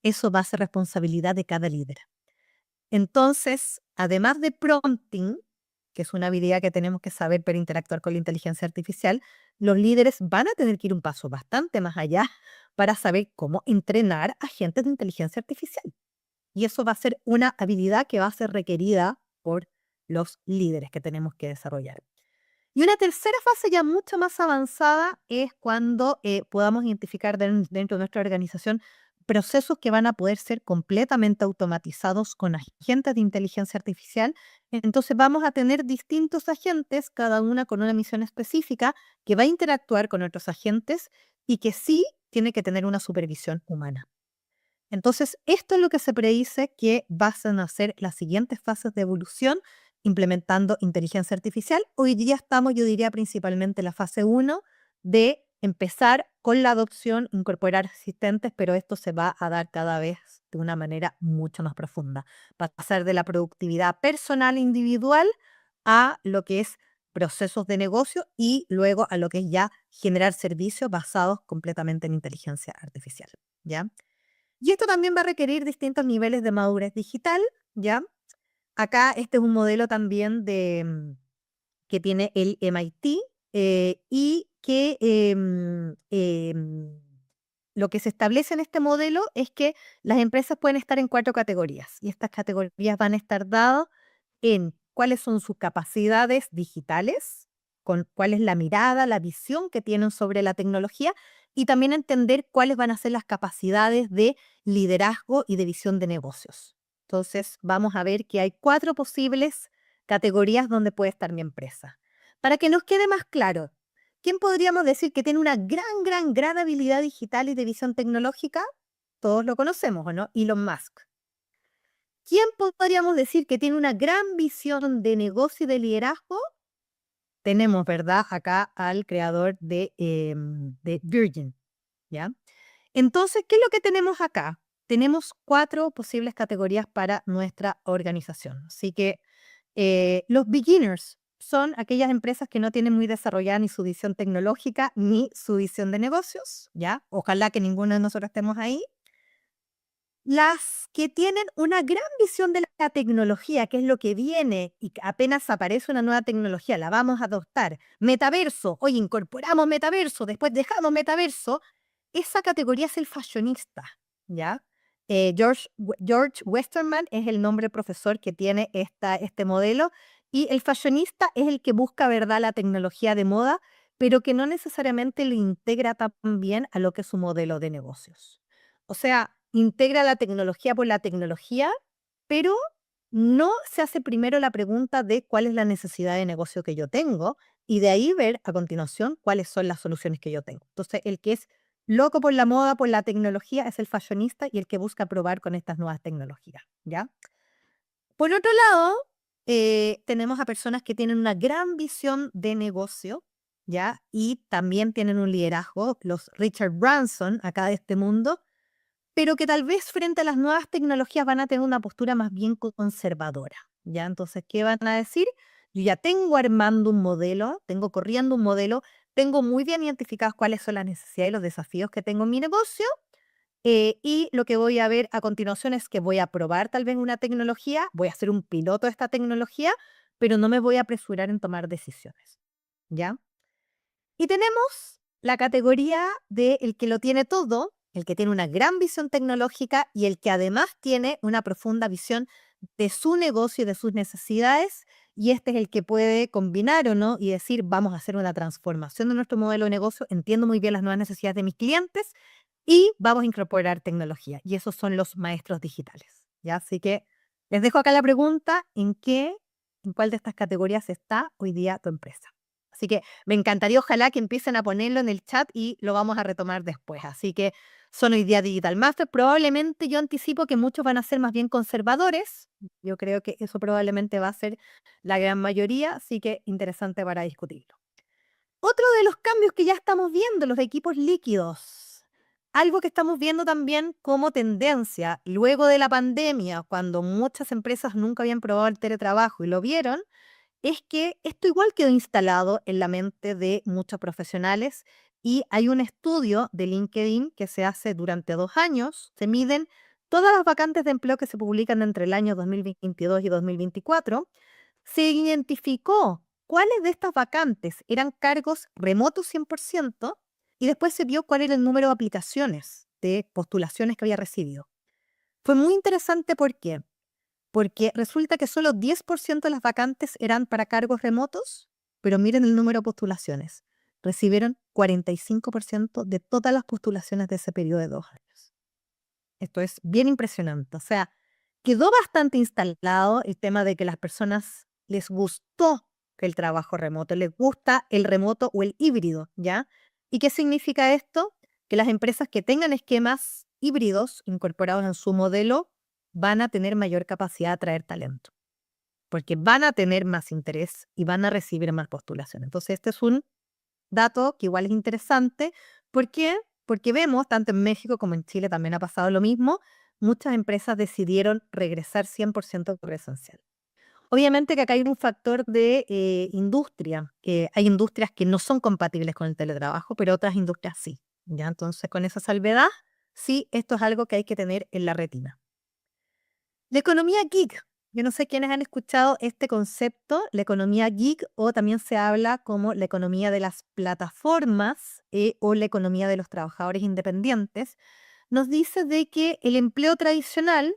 Eso va a ser responsabilidad de cada líder. Entonces, además de prompting, que es una habilidad que tenemos que saber para interactuar con la inteligencia artificial, los líderes van a tener que ir un paso bastante más allá para saber cómo entrenar agentes de inteligencia artificial. Y eso va a ser una habilidad que va a ser requerida por los líderes que tenemos que desarrollar. Y una tercera fase ya mucho más avanzada es cuando podamos identificar dentro de nuestra organización procesos que van a poder ser completamente automatizados con agentes de inteligencia artificial. Entonces vamos a tener distintos agentes, cada una con una misión específica, que va a interactuar con otros agentes y que sí tiene que tener una supervisión humana. Entonces, esto es lo que se predice que van a ser las siguientes fases de evolución implementando inteligencia artificial. Hoy día estamos, yo diría, principalmente en la fase uno de empezar con la adopción, incorporar asistentes, pero esto se va a dar cada vez de una manera mucho más profunda. Va a pasar de la productividad personal individual a lo que es procesos de negocio y luego a lo que es ya generar servicios basados completamente en inteligencia artificial, ¿ya? Y esto también va a requerir distintos niveles de madurez digital, ¿ya? Acá este es un modelo también que tiene el MIT y que lo que se establece en este modelo es que las empresas pueden estar en 4 categorías y estas categorías van a estar dadas en cuáles son sus capacidades digitales, con cuál es la mirada, la visión que tienen sobre la tecnología y también entender cuáles van a ser las capacidades de liderazgo y de visión de negocios. Entonces, vamos a ver que hay 4 posibles categorías donde puede estar mi empresa. Para que nos quede más claro, ¿quién podríamos decir que tiene una gran habilidad digital y de visión tecnológica? Todos lo conocemos, ¿o no? Elon Musk. ¿Quién podríamos decir que tiene una gran visión de negocio y de liderazgo? Tenemos, ¿verdad? Acá al creador de Virgin, ¿ya? Entonces, ¿qué es lo que tenemos acá? Tenemos 4 posibles categorías para nuestra organización. Así que los beginners son aquellas empresas que no tienen muy desarrollada ni su visión tecnológica ni su visión de negocios, ¿ya? Ojalá que ninguno de nosotros estemos ahí. Las que tienen una gran visión de la tecnología, que es lo que viene y que apenas aparece una nueva tecnología, la vamos a adoptar. Metaverso, oye, incorporamos metaverso, después dejamos metaverso. Esa categoría es el fashionista, ¿ya? George Westerman es el nombre del profesor que tiene este modelo y el fashionista es el que busca, ¿verdad?, la tecnología de moda, pero que no necesariamente lo integra tan bien a lo que es su modelo de negocios. O sea, integra la tecnología por la tecnología, pero no se hace primero la pregunta de cuál es la necesidad de negocio que yo tengo y de ahí ver a continuación cuáles son las soluciones que yo tengo. Entonces, el que es loco por la moda, por la tecnología, es el fashionista y el que busca probar con estas nuevas tecnologías, ¿ya? Por otro lado, tenemos a personas que tienen una gran visión de negocio, ¿ya? Y también tienen un liderazgo, los Richard Branson acá de este mundo, pero que tal vez frente a las nuevas tecnologías van a tener una postura más bien conservadora, ¿ya? Entonces, ¿qué van a decir? Yo ya tengo armando un modelo, tengo corriendo un modelo, tengo muy bien identificados cuáles son las necesidades y los desafíos que tengo en mi negocio, y lo que voy a ver a continuación es que voy a probar tal vez una tecnología, voy a hacer un piloto de esta tecnología, pero no me voy a apresurar en tomar decisiones, ¿ya? Y tenemos la categoría de el que lo tiene todo, el que tiene una gran visión tecnológica y el que además tiene una profunda visión de su negocio y de sus necesidades. Y este es el que puede combinar o no y decir, vamos a hacer una transformación de nuestro modelo de negocio, entiendo muy bien las nuevas necesidades de mis clientes, y vamos a incorporar tecnología. Y esos son los maestros digitales. ¿Ya? Así que les dejo acá la pregunta, en cuál de estas categorías está hoy día tu empresa? Así que me encantaría, ojalá que empiecen a ponerlo en el chat y lo vamos a retomar después. Así que son hoy día Digital Master. Probablemente yo anticipo que muchos van a ser más bien conservadores. Yo creo que eso probablemente va a ser la gran mayoría, así que interesante para discutirlo. Otro de los cambios que ya estamos viendo, los equipos líquidos. Algo que estamos viendo también como tendencia luego de la pandemia, cuando muchas empresas nunca habían probado el teletrabajo y lo vieron, es que esto igual quedó instalado en la mente de muchos profesionales y hay un estudio de LinkedIn que se hace durante 2 años. Se miden todas las vacantes de empleo que se publican entre el año 2022 y 2024. Se identificó cuáles de estas vacantes eran cargos remotos 100% y después se vio cuál era el número de aplicaciones, de postulaciones que había recibido. Fue muy interesante, ¿por qué? Porque resulta que solo 10% de las vacantes eran para cargos remotos, pero miren el número de postulaciones. Recibieron 45% de todas las postulaciones de ese periodo de 2 años. Esto es bien impresionante. O sea, quedó bastante instalado el tema de que las personas les gustó el trabajo remoto, les gusta el remoto o el híbrido, ¿ya? ¿Y qué significa esto? Que las empresas que tengan esquemas híbridos incorporados en su modelo van a tener mayor capacidad de atraer talento, porque van a tener más interés y van a recibir más postulaciones. Entonces, este es un dato que igual es interesante. ¿Por qué? Porque vemos, tanto en México como en Chile también ha pasado lo mismo, muchas empresas decidieron regresar 100% presencial. Obviamente que acá hay un factor de industria, que hay industrias que no son compatibles con el teletrabajo, pero otras industrias sí. ¿Ya? Entonces, con esa salvedad, sí, esto es algo que hay que tener en la retina. La economía gig. Yo no sé quiénes han escuchado este concepto, la economía gig, o también se habla como la economía de las plataformas o la economía de los trabajadores independientes. Nos dice de que el empleo tradicional,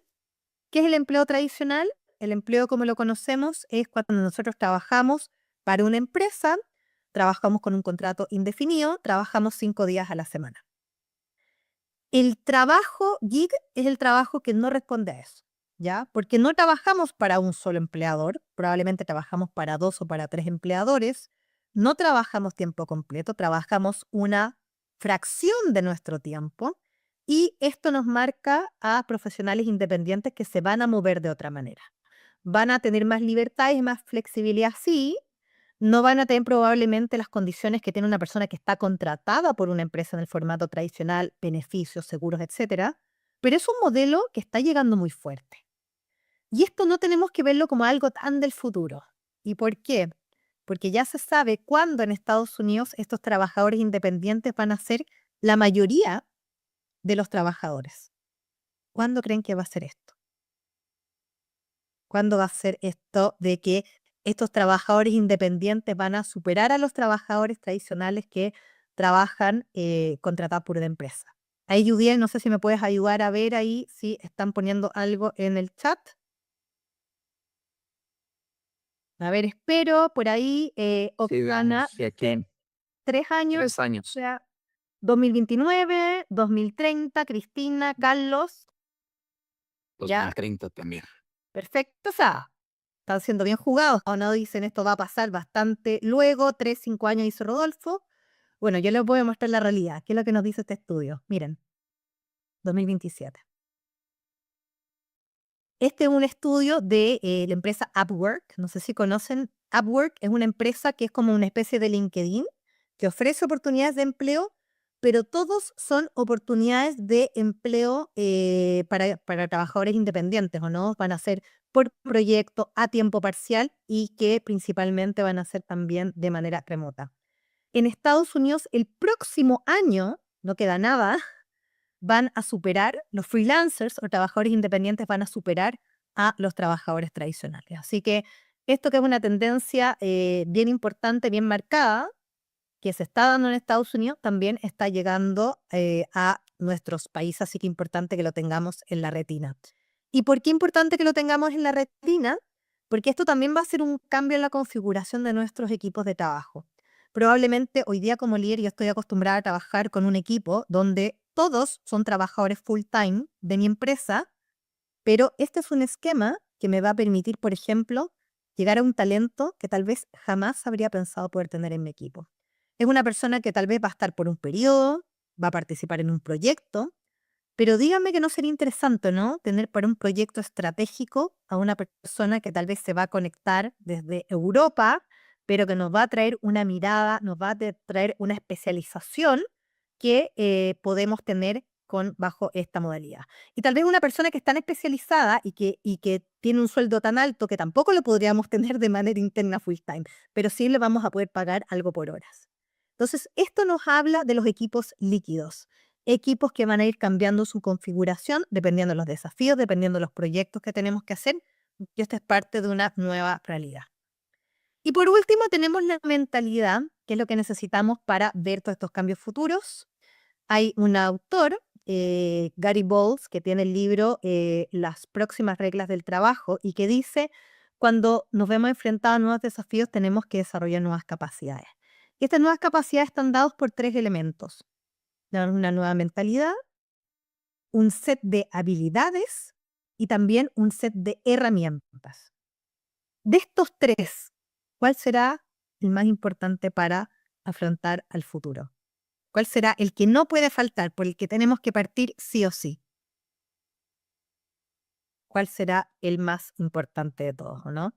¿qué es el empleo tradicional? El empleo como lo conocemos es cuando nosotros trabajamos para una empresa, trabajamos con un contrato indefinido, trabajamos 5 días a la semana. El trabajo gig es el trabajo que no responde a eso, ¿ya? Porque no trabajamos para un solo empleador, probablemente trabajamos para 2 o para 3 empleadores, no trabajamos tiempo completo, trabajamos una fracción de nuestro tiempo y esto nos marca a profesionales independientes que se van a mover de otra manera. Van a tener más libertad y más flexibilidad, sí, no van a tener probablemente las condiciones que tiene una persona que está contratada por una empresa en el formato tradicional, beneficios, seguros, etcétera, pero es un modelo que está llegando muy fuerte. Y esto no tenemos que verlo como algo tan del futuro. ¿Y por qué? Porque ya se sabe cuándo en Estados Unidos estos trabajadores independientes van a ser la mayoría de los trabajadores. ¿Cuándo creen que va a ser esto? ¿Cuándo va a ser esto de que estos trabajadores independientes van a superar a los trabajadores tradicionales que trabajan contratados por una empresa? Ahí, Judiel, no sé si me puedes ayudar a ver ahí si están poniendo algo en el chat. A ver, espero por ahí, Sí, Oksana, veamos. Y aquí, 3 años, tres o años. sea, 2029, 2030, Cristina, Carlos, ya, 2030 también. perfecto, o sea, están siendo bien jugados, o no dicen esto va a pasar bastante luego, 3, 5 años, dice Rodolfo. Bueno, yo les voy a mostrar la realidad. ¿Qué es lo que nos dice este estudio? Miren, 2027. Este es un estudio de la empresa Upwork. No sé si conocen. Upwork es una empresa que es como una especie de LinkedIn que ofrece oportunidades de empleo, pero todos son oportunidades de empleo para trabajadores independientes, ¿o no? Van a ser por proyecto a tiempo parcial y que principalmente van a ser también de manera remota. En Estados Unidos, el próximo año, no queda nada, van a superar, los freelancers o trabajadores independientes van a superar a los trabajadores tradicionales. Así que esto que es una tendencia bien importante, bien marcada, que se está dando en Estados Unidos, también está llegando a nuestros países, así que importante que lo tengamos en la retina. ¿Y por qué importante que lo tengamos en la retina? Porque esto también va a ser un cambio en la configuración de nuestros equipos de trabajo. Probablemente hoy día como líder yo estoy acostumbrada a trabajar con un equipo donde todos son trabajadores full time de mi empresa, pero este es un esquema que me va a permitir, por ejemplo, llegar a un talento que tal vez jamás habría pensado poder tener en mi equipo. Es una persona que tal vez va a estar por un periodo, va a participar en un proyecto, pero díganme que no sería interesante, ¿no? Tener para un proyecto estratégico a una persona que tal vez se va a conectar desde Europa, pero que nos va a traer una mirada, nos va a traer una especialización que podemos tener bajo esta modalidad. Y tal vez una persona que es tan especializada y que tiene un sueldo tan alto que tampoco lo podríamos tener de manera interna full time, pero sí le vamos a poder pagar algo por horas. Entonces, esto nos habla de los equipos líquidos, equipos que van a ir cambiando su configuración dependiendo de los desafíos, dependiendo de los proyectos que tenemos que hacer, y esto es parte de una nueva realidad. Y por último, tenemos la mentalidad, que es lo que necesitamos para ver todos estos cambios futuros. Hay un autor, Gary Bowles, que tiene el libro Las próximas reglas del trabajo y que dice, cuando nos vemos enfrentados a nuevos desafíos, tenemos que desarrollar nuevas capacidades. Y estas nuevas capacidades están dadas por tres elementos: una nueva mentalidad, un set de habilidades y también un set de herramientas. De estos tres, ¿cuál será el más importante para afrontar al futuro? ¿Cuál será el que no puede faltar, por el que tenemos que partir sí o sí? ¿Cuál será el más importante de todos, o no?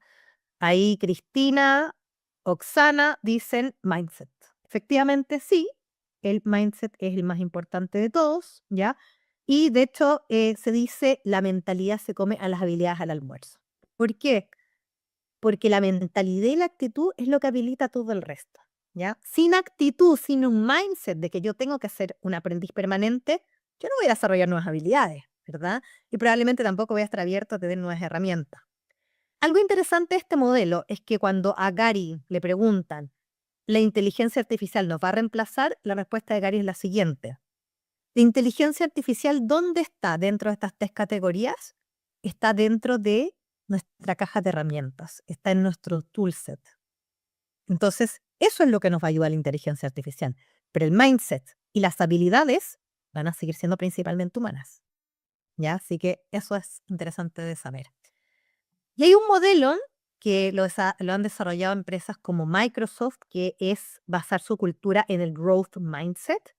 Ahí Cristina, Oksana dicen mindset. Efectivamente, sí, el mindset es el más importante de todos, ¿ya? Y de hecho, se dice la mentalidad se come a las habilidades al almuerzo. ¿Por qué? Porque la mentalidad y la actitud es lo que habilita todo el resto, ¿ya? Sin actitud, sin un mindset de que yo tengo que ser un aprendiz permanente, yo no voy a desarrollar nuevas habilidades, ¿verdad? Y probablemente tampoco voy a estar abierto a tener nuevas herramientas. Algo interesante de este modelo es que cuando a Gary le preguntan, ¿la inteligencia artificial nos va a reemplazar? La respuesta de Gary es la siguiente. ¿La inteligencia artificial dónde está dentro de estas tres categorías? Está dentro de nuestra caja de herramientas, está en nuestro toolset. Entonces, eso es lo que nos va a ayudar la inteligencia artificial. Pero el mindset y las habilidades van a seguir siendo principalmente humanas, ¿ya? Así que eso es interesante de saber. Y hay un modelo que lo han desarrollado empresas como Microsoft, que es basar su cultura en el growth mindset.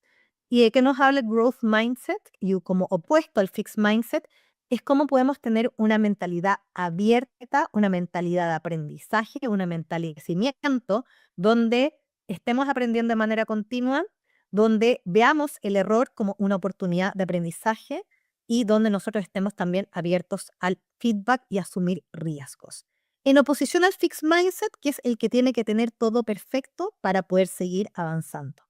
¿Y de qué nos habla el growth mindset? Y como opuesto al fixed mindset, es cómo podemos tener una mentalidad abierta, una mentalidad de aprendizaje, una mentalidad de crecimiento, donde estemos aprendiendo de manera continua, donde veamos el error como una oportunidad de aprendizaje y donde nosotros estemos también abiertos al feedback y asumir riesgos. En oposición al fixed mindset, que es el que tiene que tener todo perfecto para poder seguir avanzando.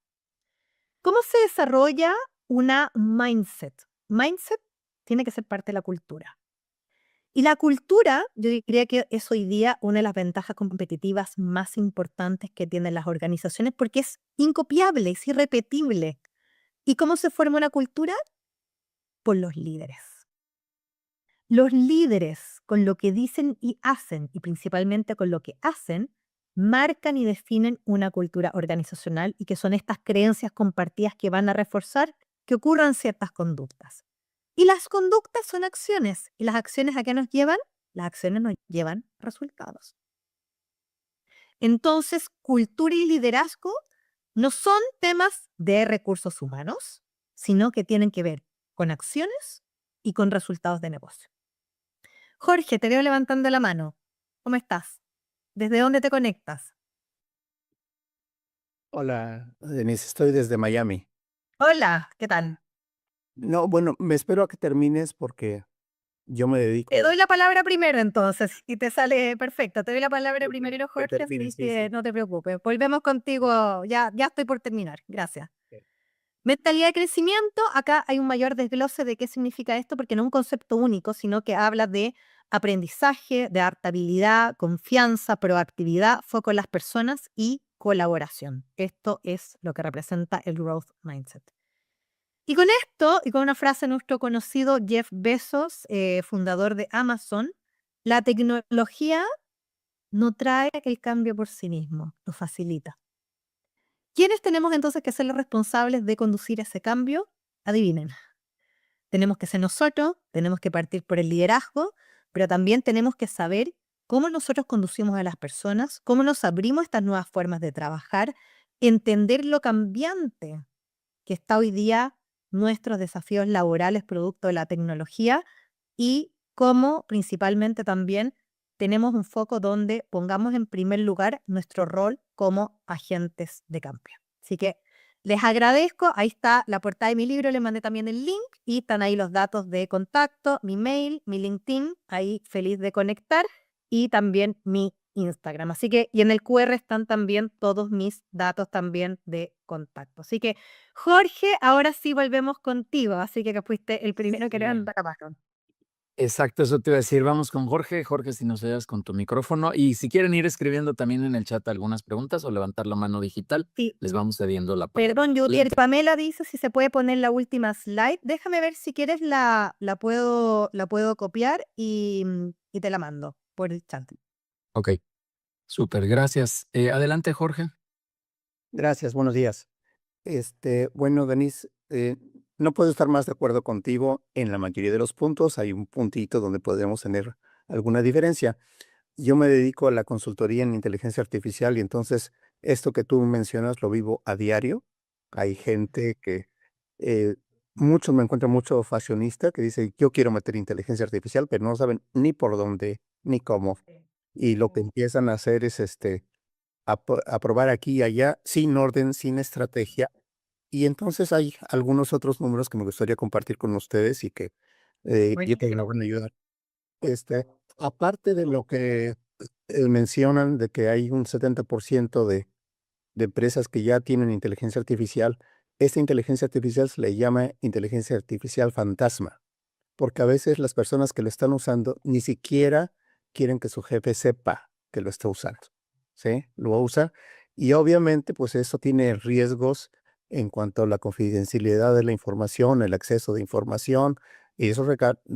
¿Cómo se desarrolla una mindset? Mindset tiene que ser parte de la cultura. Y la cultura, yo diría que es hoy día una de las ventajas competitivas más importantes que tienen las organizaciones porque es incopiable, es irrepetible. ¿Y cómo se forma una cultura? Por los líderes. Los líderes, con lo que dicen y hacen, y principalmente con lo que hacen, marcan y definen una cultura organizacional y que son estas creencias compartidas que van a reforzar que ocurran ciertas conductas. Y las conductas son acciones. ¿Y las acciones a qué nos llevan? Las acciones nos llevan a resultados. Entonces, cultura y liderazgo no son temas de recursos humanos, sino que tienen que ver con acciones y con resultados de negocio. Jorge, te veo levantando la mano. ¿Cómo estás? ¿Desde dónde te conectas? Hola, Denise, estoy desde Miami. Hola, ¿qué tal? No, bueno, me espero a que termines porque yo me Te doy dedico la palabra primero entonces, y te sale perfecto. Te doy la palabra primero, que Jorge, termines, así sí, que sí. no te preocupes. Volvemos contigo, ya estoy por terminar. Gracias. Mentalidad de crecimiento, acá hay un mayor desglose de qué significa esto, porque no es un concepto único, sino que habla de aprendizaje, de adaptabilidad, confianza, proactividad, foco en las personas y colaboración. Esto es lo que representa el growth mindset. Y con esto, y con una frase de nuestro conocido Jeff Bezos, fundador de Amazon, la tecnología no trae el cambio por sí mismo, lo facilita. ¿Quiénes tenemos entonces que ser los responsables de conducir ese cambio? adivinen. Tenemos que ser nosotros, tenemos que partir por el liderazgo, pero también tenemos que saber cómo nosotros conducimos a las personas, cómo nos abrimos a estas nuevas formas de trabajar, entender lo cambiante que está hoy día nuestros desafíos laborales producto de la tecnología y cómo principalmente también tenemos un foco donde pongamos en primer lugar nuestro rol como agentes de cambio. Así que les agradezco, ahí está la portada de mi libro, les mandé también el link y están ahí los datos de contacto, mi mail, mi LinkedIn, ahí feliz de conectar y también mi Instagram. Así que, y en el QR están también todos mis datos también de contacto. Así que, Jorge, ahora sí volvemos contigo, así que fuiste el primero que Sí. levanta la mano. Exacto, eso te iba a decir. Vamos con Jorge. Jorge, si nos ayudas con tu micrófono. Y si quieren ir escribiendo también en el chat algunas preguntas o levantar la mano digital, Sí, les vamos cediendo la palabra. perdón, ¿Vale? Pamela dice si se puede poner la última slide. Déjame ver si quieres la puedo copiar y te la mando por el chat. Ok, súper, gracias. Adelante, Jorge. Gracias, buenos días. Bueno, Denise, no puedo estar más de acuerdo contigo en la mayoría de los puntos. Hay un puntito donde podríamos tener alguna diferencia. Yo me dedico a la consultoría en inteligencia artificial y entonces esto que tú mencionas lo vivo a diario. Hay gente que, eh, muchos me encuentro mucho fashionista que dice, yo quiero meter inteligencia artificial, pero no saben ni por dónde ni cómo. Y lo que empiezan a hacer es a probar aquí y allá, sin orden, sin estrategia. Y entonces hay algunos otros números que me gustaría compartir con ustedes y que yo creo que me van a ayudar. Aparte de lo que mencionan de que hay un 70% de empresas que ya tienen inteligencia artificial, esta inteligencia artificial se le llama inteligencia artificial fantasma, porque a veces las personas que lo están usando ni siquiera quieren que su jefe sepa que lo está usando, ¿sí? Lo usa y obviamente pues eso tiene riesgos en cuanto a la confidencialidad de la información, el acceso de información y esos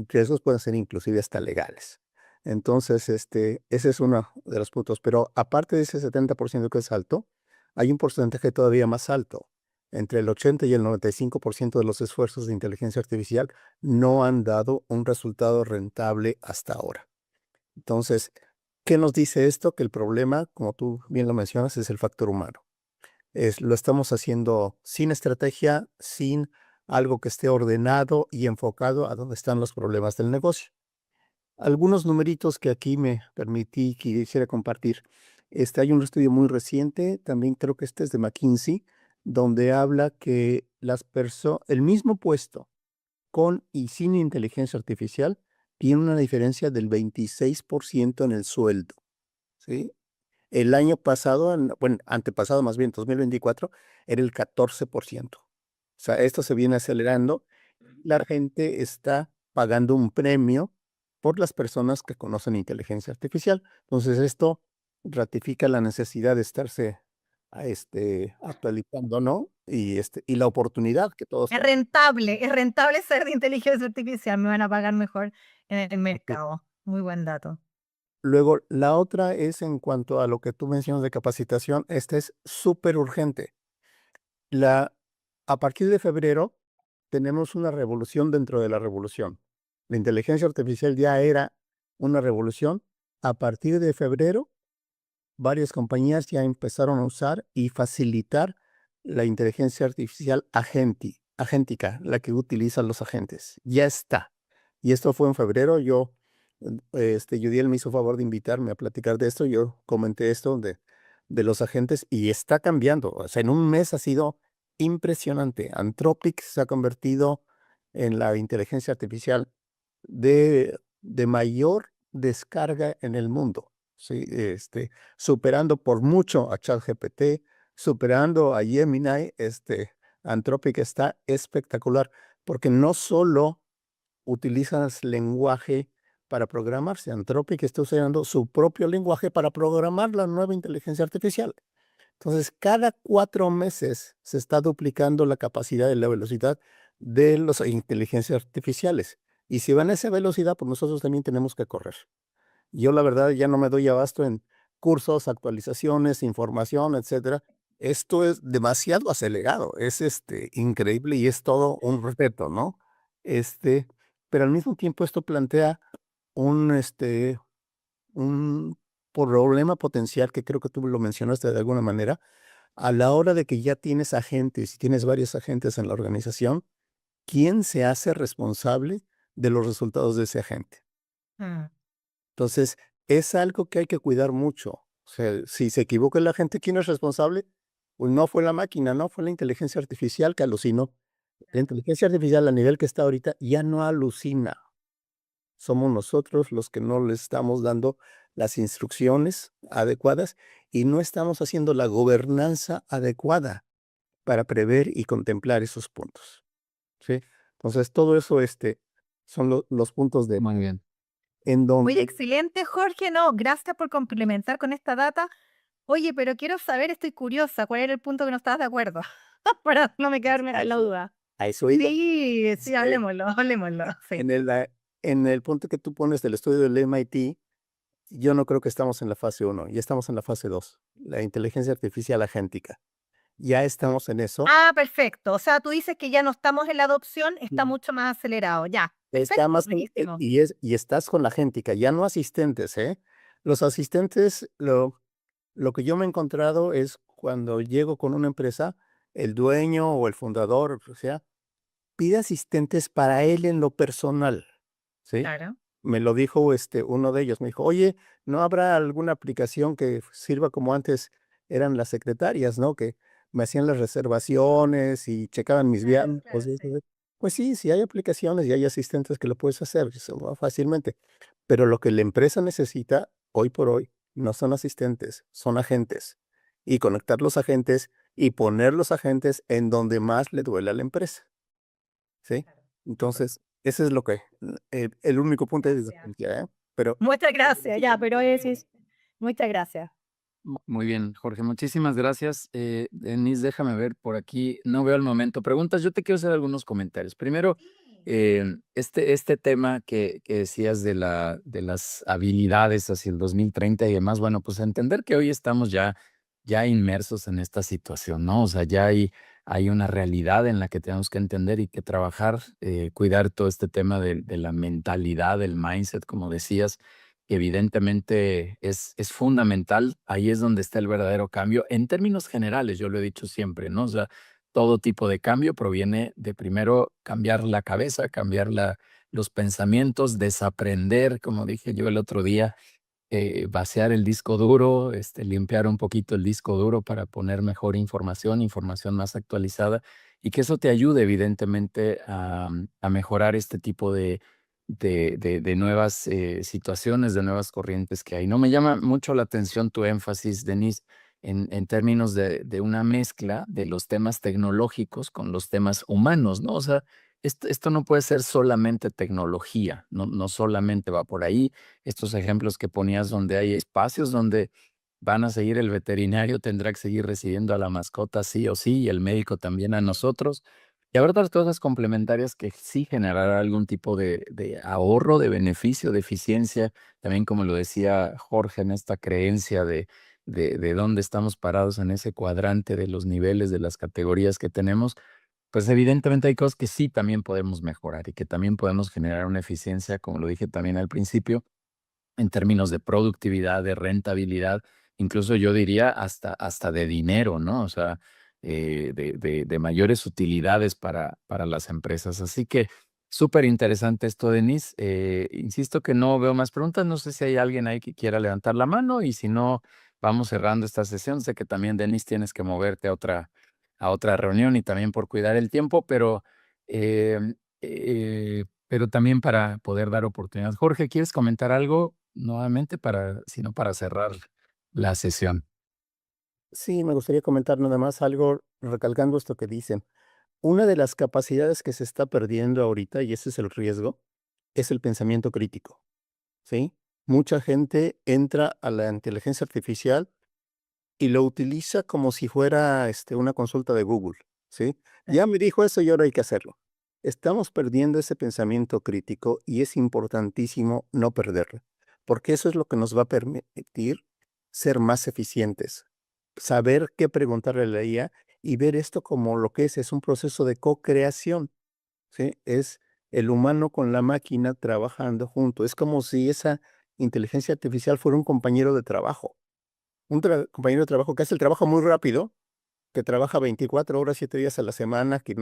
riesgos pueden ser inclusive hasta legales. Entonces, ese es uno de los puntos, pero aparte de ese 70% que es alto, hay un porcentaje todavía más alto. Entre el 80 y el 95% de los esfuerzos de inteligencia artificial no han dado un resultado rentable hasta ahora. Entonces, ¿qué nos dice esto? Que el problema, como tú bien lo mencionas, es el factor humano. Lo estamos haciendo sin estrategia, sin algo que esté ordenado y enfocado a dónde están los problemas del negocio. Algunos numeritos que aquí me permití que quisiera compartir. Hay un estudio muy reciente, también creo que este es de McKinsey, donde habla que el mismo puesto con y sin inteligencia artificial tiene una diferencia del 26% en el sueldo, ¿sí? El año pasado, bueno, antepasado más bien, 2024, era el 14%. O sea, esto se viene acelerando. La gente está pagando un premio por las personas que conocen inteligencia artificial. Entonces, esto ratifica la necesidad de estarse actualizando, ¿no? Y la oportunidad que todos Es rentable ser de inteligencia artificial, me van a pagar mejor en el mercado. Muy buen dato. Luego, la otra es en cuanto a lo que tú mencionas de capacitación, esta es súper urgente. A partir de febrero tenemos una revolución dentro de la revolución. La inteligencia artificial ya era una revolución. A partir de febrero, varias compañías ya empezaron a usar y facilitar la inteligencia artificial agéntica, la que utilizan los agentes. Ya está. Y esto fue en febrero. Yudiel me hizo favor de invitarme a platicar de esto. Yo comenté esto de los agentes y está cambiando. O sea, en un mes ha sido impresionante. Anthropic se ha convertido en la inteligencia artificial de mayor descarga en el mundo. Sí, superando por mucho a ChatGPT, superando a Gemini, Anthropic está espectacular, porque no solo utilizas lenguaje para programarse, Anthropic está usando su propio lenguaje para programar la nueva inteligencia artificial. Entonces, cada 4 meses se está duplicando la capacidad y la velocidad de las inteligencias artificiales. Y si van a esa velocidad, pues nosotros también tenemos que correr. Yo la verdad ya no me doy abasto en cursos, actualizaciones, información, etcétera. esto es demasiado acelerado, es increíble y es todo un reto, ¿no? Pero al mismo tiempo esto plantea un, un problema potencial que creo que tú lo mencionaste de alguna manera, a la hora de que ya tienes agentes y tienes varios agentes en la organización, ¿quién se hace responsable de los resultados de ese agente? Mm, Entonces, es algo que hay que cuidar mucho. O sea, si se equivoca el agente, ¿quién es responsable? Pues no fue la máquina, no fue la inteligencia artificial que alucinó. La inteligencia artificial a nivel que está ahorita ya no alucina. Somos nosotros los que no le estamos dando las instrucciones adecuadas y no estamos haciendo la gobernanza adecuada para prever y contemplar esos puntos, ¿sí? Entonces, todo eso, son los puntos Muy bien. en Oye, donde excelente, Jorge. No, gracias por complementar con esta data. Oye, pero quiero saber, estoy curiosa, ¿cuál era el punto que no estabas de acuerdo? Para no me quedarme a en la eso duda. a eso iba. Sí, sí, Este, hablemoslo, hablemoslo. Sí. en el punto que tú pones del estudio del MIT, yo no creo que estamos en la fase uno, ya estamos en la fase 2, la inteligencia artificial agéntica. Ya estamos en eso. Ah, perfecto. O sea, tú dices que ya no estamos en la adopción, está mucho más acelerado. Ya, Está perfecto, más buenísimo. y estás con la agéntica, ya no asistentes, ¿eh? Los asistentes, lo que yo me he encontrado es cuando llego con una empresa, el dueño o el fundador, o sea, pide asistentes para él en lo personal, ¿sí? Claro. Me lo dijo, uno de ellos, me dijo: "Oye, ¿no habrá alguna aplicación que sirva como antes eran las secretarias, no? Que me hacían las reservaciones y checaban mis Claro, viáticos claro, y eso". sí. Pues sí, sí hay aplicaciones y hay asistentes que lo puedes hacer, eso va fácilmente. Pero lo que la empresa necesita hoy por hoy no son asistentes, son agentes. Y conectar los agentes y poner los agentes en donde más le duele a la empresa, ¿sí? Entonces, ese es lo que, el único punto de Gracias. diferencia, ¿eh? Pero Muchas gracias, ya, pero es muchas gracias. Muy bien, Jorge, muchísimas gracias. Denise, déjame ver por aquí, no veo el momento. Preguntas, yo te quiero hacer algunos comentarios. Primero, este tema que decías de las habilidades hacia el 2030 y demás, bueno, pues entender que hoy estamos ya inmersos en esta situación, ¿no? O sea, hay una realidad en la que tenemos que entender y que trabajar, cuidar todo este tema de la mentalidad, del mindset, como decías que evidentemente es fundamental. Ahí es donde está el verdadero cambio. En términos generales, yo lo he dicho siempre, ¿no? O sea, todo tipo de cambio proviene de primero cambiar la cabeza, cambiar los pensamientos, desaprender, como dije yo el otro día, vaciar el disco duro, limpiar un poquito el disco duro para poner mejor información, información más actualizada, y que eso te ayude evidentemente a mejorar este tipo de nuevas situaciones, de nuevas corrientes que hay. No me llama mucho la atención tu énfasis, Denise, en términos de una mezcla de los temas tecnológicos con los temas humanos, ¿no? O sea, esto no puede ser solamente tecnología, no solamente va por ahí. Estos ejemplos que ponías donde hay espacios donde van a seguir el veterinario, tendrá que seguir recibiendo a la mascota sí o sí, y el médico también a nosotros. Y habrá otras cosas complementarias que sí generará algún tipo de ahorro, de beneficio, de eficiencia, también como lo decía Jorge, en esta creencia de dónde estamos parados en ese cuadrante de los niveles, de las categorías que tenemos, pues evidentemente hay cosas que sí también podemos mejorar y que también podemos generar una eficiencia, como lo dije también al principio, en términos de productividad, de rentabilidad, incluso yo diría hasta de dinero, ¿no? O sea, de mayores utilidades para las empresas. Así que súper interesante esto, Denise. Insisto que no veo más preguntas. No sé si hay alguien ahí que quiera levantar la mano y si no, vamos cerrando esta sesión. Sé que también, Denise, tienes que moverte a otra reunión y también por cuidar el tiempo, pero también para poder dar oportunidad. Jorge, ¿quieres comentar algo nuevamente sino para cerrar la sesión? sí, me gustaría comentar nada más algo recalcando esto que dicen. Una de las capacidades que se está perdiendo ahorita, y ese es el riesgo, es el pensamiento crítico, ¿sí? Mucha gente entra a la inteligencia artificial y lo utiliza como si fuera, una consulta de Google, ¿sí? Ya me dijo eso y ahora hay que hacerlo. Estamos perdiendo ese pensamiento crítico y es importantísimo no perderlo, porque eso es lo que nos va a permitir ser más eficientes. saber qué preguntarle a la IA y ver esto como lo que es un proceso de co-creación, ¿sí? Es el humano con la máquina trabajando junto. Es como si esa inteligencia artificial fuera un compañero de trabajo, compañero de trabajo que hace el trabajo muy rápido, que trabaja 24 horas, 7 días a la semana, que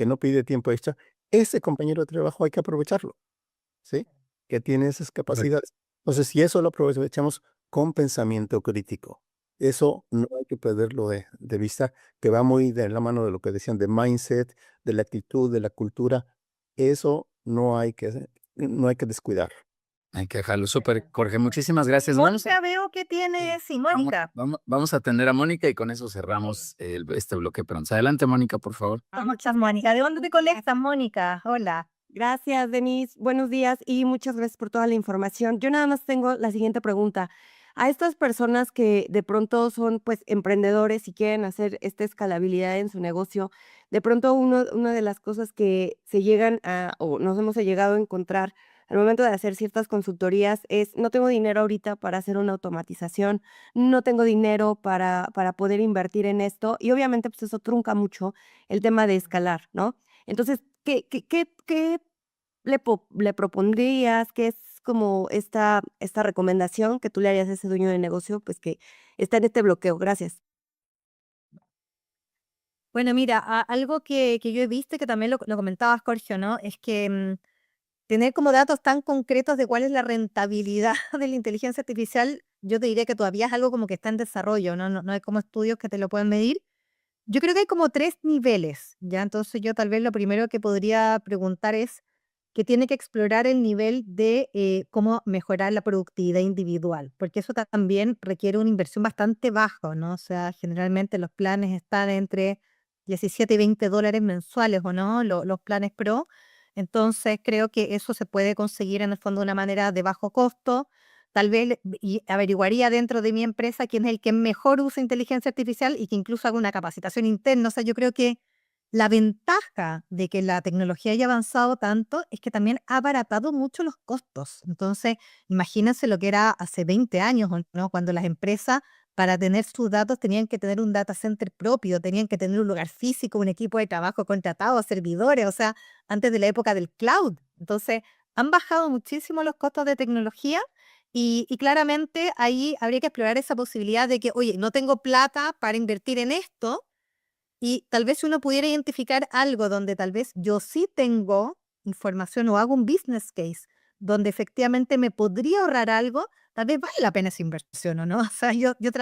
no pide tiempo extra. Ese compañero de trabajo hay que aprovecharlo, ¿sí? Que tiene esas Correcto. capacidades. Entonces, si eso lo aprovechamos con pensamiento crítico, eso no hay que perderlo de vista, que va muy de la mano de lo que decían de mindset, de la actitud, de la cultura. Eso no hay que descuidar. Hay que dejarlo. Súper, Jorge, muchísimas gracias. Mónica, veo que Sí, tiene, sí, vamos, Mónica. vamos a atender a Mónica y con eso cerramos este bloque pronto. Adelante, Mónica, por favor. Muchas, Mónica. ¿De dónde te conectas, Mónica? Hola. Gracias, Denise. Buenos días y muchas gracias por toda la información. Yo nada más tengo la siguiente pregunta. A estas personas que de pronto son pues emprendedores y quieren hacer esta escalabilidad en su negocio, de pronto una de las cosas que se llegan a o nos hemos llegado a encontrar al momento de hacer ciertas consultorías es no tengo dinero ahorita para hacer una automatización, no tengo dinero para poder invertir en esto y obviamente pues eso trunca mucho el tema de escalar, ¿no? Entonces, ¿qué le propondrías? ¿Qué es como esta recomendación que tú le harías a ese dueño de negocio, pues, que está en este bloqueo? Gracias. Bueno, mira, algo que yo he visto y que también lo comentabas, Jorge, ¿no? Es que tener como datos tan concretos de cuál es la rentabilidad de la inteligencia artificial, yo te diría que todavía es algo como que está en desarrollo, ¿no? No hay como estudios que te lo puedan medir. Yo creo que hay como tres niveles, ¿ya? Entonces yo tal vez lo primero que podría preguntar es que tiene que explorar el nivel de cómo mejorar la productividad individual, porque eso también requiere una inversión bastante baja, ¿no? O sea, generalmente los planes están entre 17 y $20 mensuales, ¿o no? Los planes Pro. Entonces creo que eso se puede conseguir en el fondo de una manera de bajo costo. Tal vez y averiguaría dentro de mi empresa quién es el que mejor usa inteligencia artificial y que incluso haga una capacitación interna. O sea, yo creo que la ventaja de que la tecnología haya avanzado tanto es que también ha abaratado mucho los costos. Entonces, imagínense lo que era hace 20 años, ¿o ¿no? Cuando las empresas, para tener sus datos, tenían que tener un data center propio, tenían que tener un lugar físico, un equipo de trabajo contratado, servidores, o sea, antes de la época del cloud. Entonces, han bajado muchísimo los costos de tecnología y claramente ahí habría que explorar esa posibilidad de que, oye, no tengo plata para invertir en esto, y tal vez si uno pudiera identificar algo donde tal vez yo sí tengo información o hago un business case donde efectivamente me podría ahorrar algo, tal vez vale la pena esa inversión, ¿o no? O sea,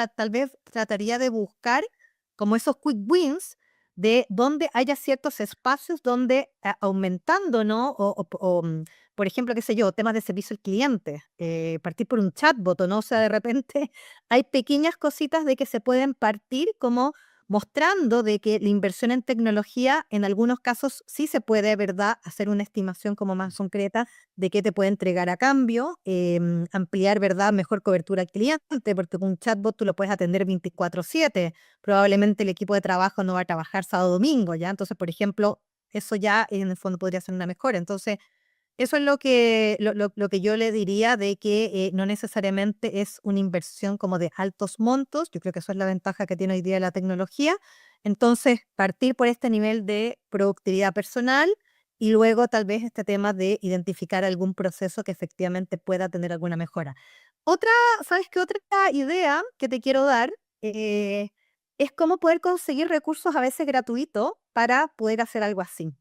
tal vez trataría de buscar como esos quick wins de donde haya ciertos espacios donde aumentando, ¿no? Por ejemplo, qué sé yo, temas de servicio al cliente, partir por un chatbot, ¿o no? O sea, de repente hay pequeñas cositas de que se pueden partir como mostrando de que la inversión en tecnología en algunos casos sí se puede, ¿verdad?, hacer una estimación como más concreta de qué te puede entregar a cambio, ampliar, ¿verdad?, mejor cobertura al cliente, porque con un chatbot tú lo puedes atender 24/7, probablemente el equipo de trabajo no va a trabajar sábado domingo, ¿ya? Entonces, por ejemplo, eso ya en el fondo podría ser una mejora. Entonces, eso es lo que yo le diría de que no necesariamente es una inversión como de altos montos. Yo creo que eso es la ventaja que tiene hoy día la tecnología. Entonces, partir por este nivel de productividad personal y luego tal vez este tema de identificar algún proceso que efectivamente pueda tener alguna mejora. Otra, ¿sabes qué? Otra idea que te quiero dar eh, es cómo poder conseguir recursos a veces gratuitos para poder hacer algo así.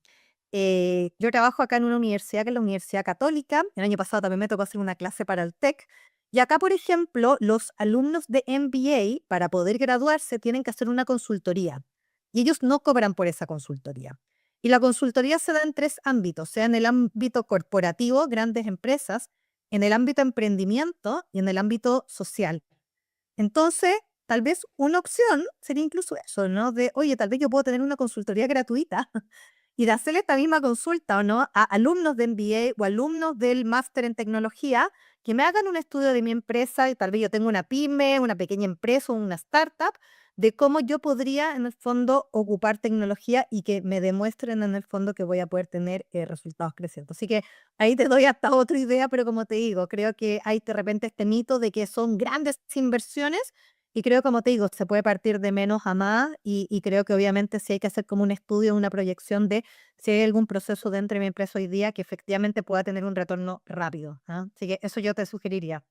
Yo trabajo acá en una universidad que es la Universidad Católica. El año pasado también me tocó hacer una clase para el TEC. Y acá, por ejemplo, los alumnos de MBA, para poder graduarse, tienen que hacer una consultoría. Y ellos no cobran por esa consultoría. Y la consultoría se da en tres ámbitos, sea en el ámbito corporativo, grandes empresas, en el ámbito emprendimiento y en el ámbito social. Entonces, tal vez una opción sería incluso eso, ¿no? De, oye, tal vez yo puedo tener una consultoría gratuita y de hacerle esta misma consulta, ¿o no?, a alumnos de MBA o alumnos del máster en tecnología que me hagan un estudio de mi empresa, y tal vez yo tengo una pyme, una pequeña empresa o una startup, de cómo yo podría en el fondo ocupar tecnología y que me demuestren en el fondo que voy a poder tener resultados crecientes. Así que ahí te doy hasta otra idea, pero como te digo, creo que hay de repente este mito de que son grandes inversiones Y creo, como te digo, se puede partir de menos a más y creo que obviamente sí hay que hacer como un estudio, una proyección de si hay algún proceso dentro de mi empresa hoy día que efectivamente pueda tener un retorno rápido. ¿Ah? Así que eso yo te sugeriría.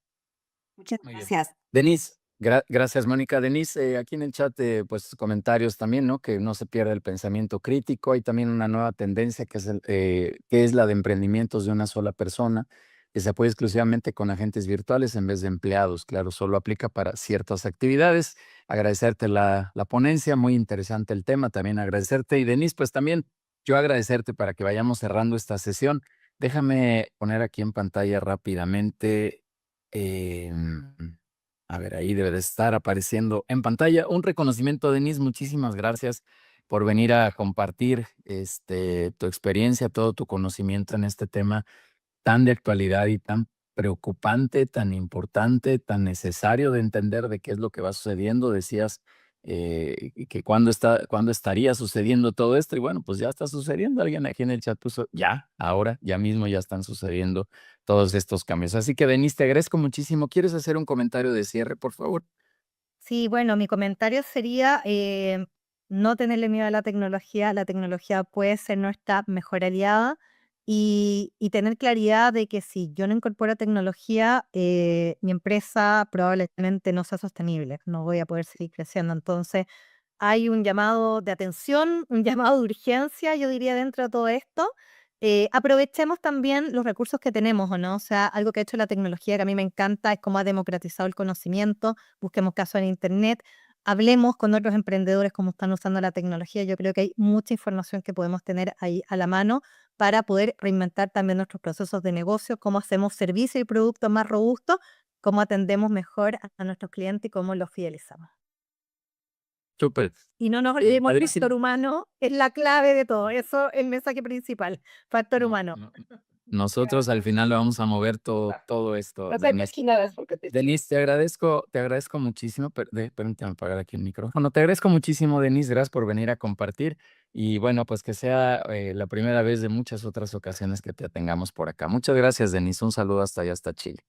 Muchas Muy bien. gracias. Denise, gracias, Mónica. Denise, aquí en el chat, pues comentarios también, ¿no? Que no se pierda el pensamiento crítico. Hay también una nueva tendencia que es la de emprendimientos de una sola persona, que se apoya exclusivamente con agentes virtuales en vez de empleados. Claro, solo aplica para ciertas actividades. Agradecerte la ponencia, muy interesante el tema. También agradecerte. Y Denise, pues también yo agradecerte para que vayamos cerrando esta sesión. Déjame poner aquí en pantalla rápidamente. A ver, ahí debe de estar apareciendo en pantalla un reconocimiento, Denise. Muchísimas gracias por venir a compartir tu experiencia, todo tu conocimiento en este tema tan de actualidad y tan preocupante, tan importante, tan necesario de entender de qué es lo que va sucediendo. Decías y que cuándo estaría sucediendo todo esto, y bueno, pues ya está sucediendo. Alguien aquí en el chat puso ya, ahora, ya mismo ya están sucediendo todos estos cambios. Así que, Denise, te agradezco muchísimo. ¿Quieres hacer un comentario de cierre, por favor? Sí, bueno, mi comentario sería no tenerle miedo a la tecnología puede ser nuestra mejor aliada y tener claridad de que si yo no incorporo tecnología, mi empresa probablemente no sea sostenible, no voy a poder seguir creciendo. Entonces, hay un llamado de atención, un llamado de urgencia, yo diría, dentro de todo esto. Aprovechemos también los recursos que tenemos, ¿o no? O sea, algo que ha hecho la tecnología que a mí me encanta es cómo ha democratizado el conocimiento. Busquemos casos en Internet, hablemos con otros emprendedores cómo están usando la tecnología. Yo creo que hay mucha información que podemos tener ahí a la mano para poder reinventar también nuestros procesos de negocio, cómo hacemos servicios y productos más robustos, cómo atendemos mejor a nuestros clientes y cómo los fidelizamos. Súper. Y no nos olvidemos, el Padrísimo. factor humano es la clave de todo. Eso es el mensaje principal, factor humano. Nosotros al final lo vamos a mover todo esto, Denise. Denise, te agradezco muchísimo. Permítame apagar aquí el micrófono. Te agradezco muchísimo, Denise. Gracias por venir a compartir. Y bueno, pues que sea la primera vez de muchas otras ocasiones que te tengamos por acá. Muchas gracias, Denise. Un saludo hasta allá, hasta Chile.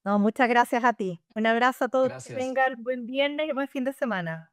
No, muchas gracias a ti. Un abrazo a todos. Que Gracias. tengan buen viernes y buen fin de semana.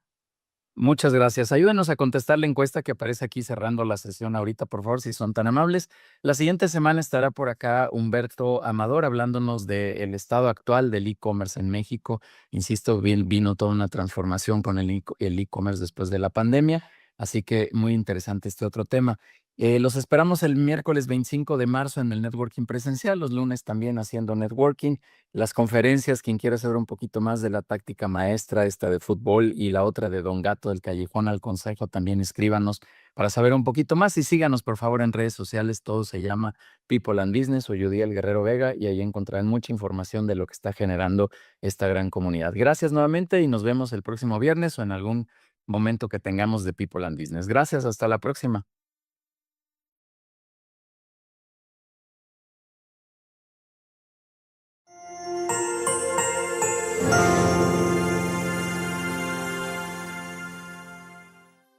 Muchas gracias. Ayúdenos a contestar la encuesta que aparece aquí cerrando la sesión ahorita, por favor, si son tan amables. La siguiente semana estará por acá Humberto Amador hablándonos del estado actual del e-commerce en México. Insisto, vino toda una transformación con el e-commerce después de la pandemia, así que muy interesante este otro tema. Los esperamos el miércoles 25 de marzo en el networking presencial, los lunes también haciendo networking. Las conferencias, quien quiera saber un poquito más de la táctica maestra, esta de fútbol y la otra de Don Gato del Callejón al Consejo, también escríbanos para saber un poquito más y síganos por favor en redes sociales. Todo se llama People and Business o Yudiel Guerrero Vega y ahí encontrarán mucha información de lo que está generando esta gran comunidad. Gracias nuevamente y nos vemos el próximo viernes o en algún momento que tengamos de People and Business. Gracias, hasta la próxima.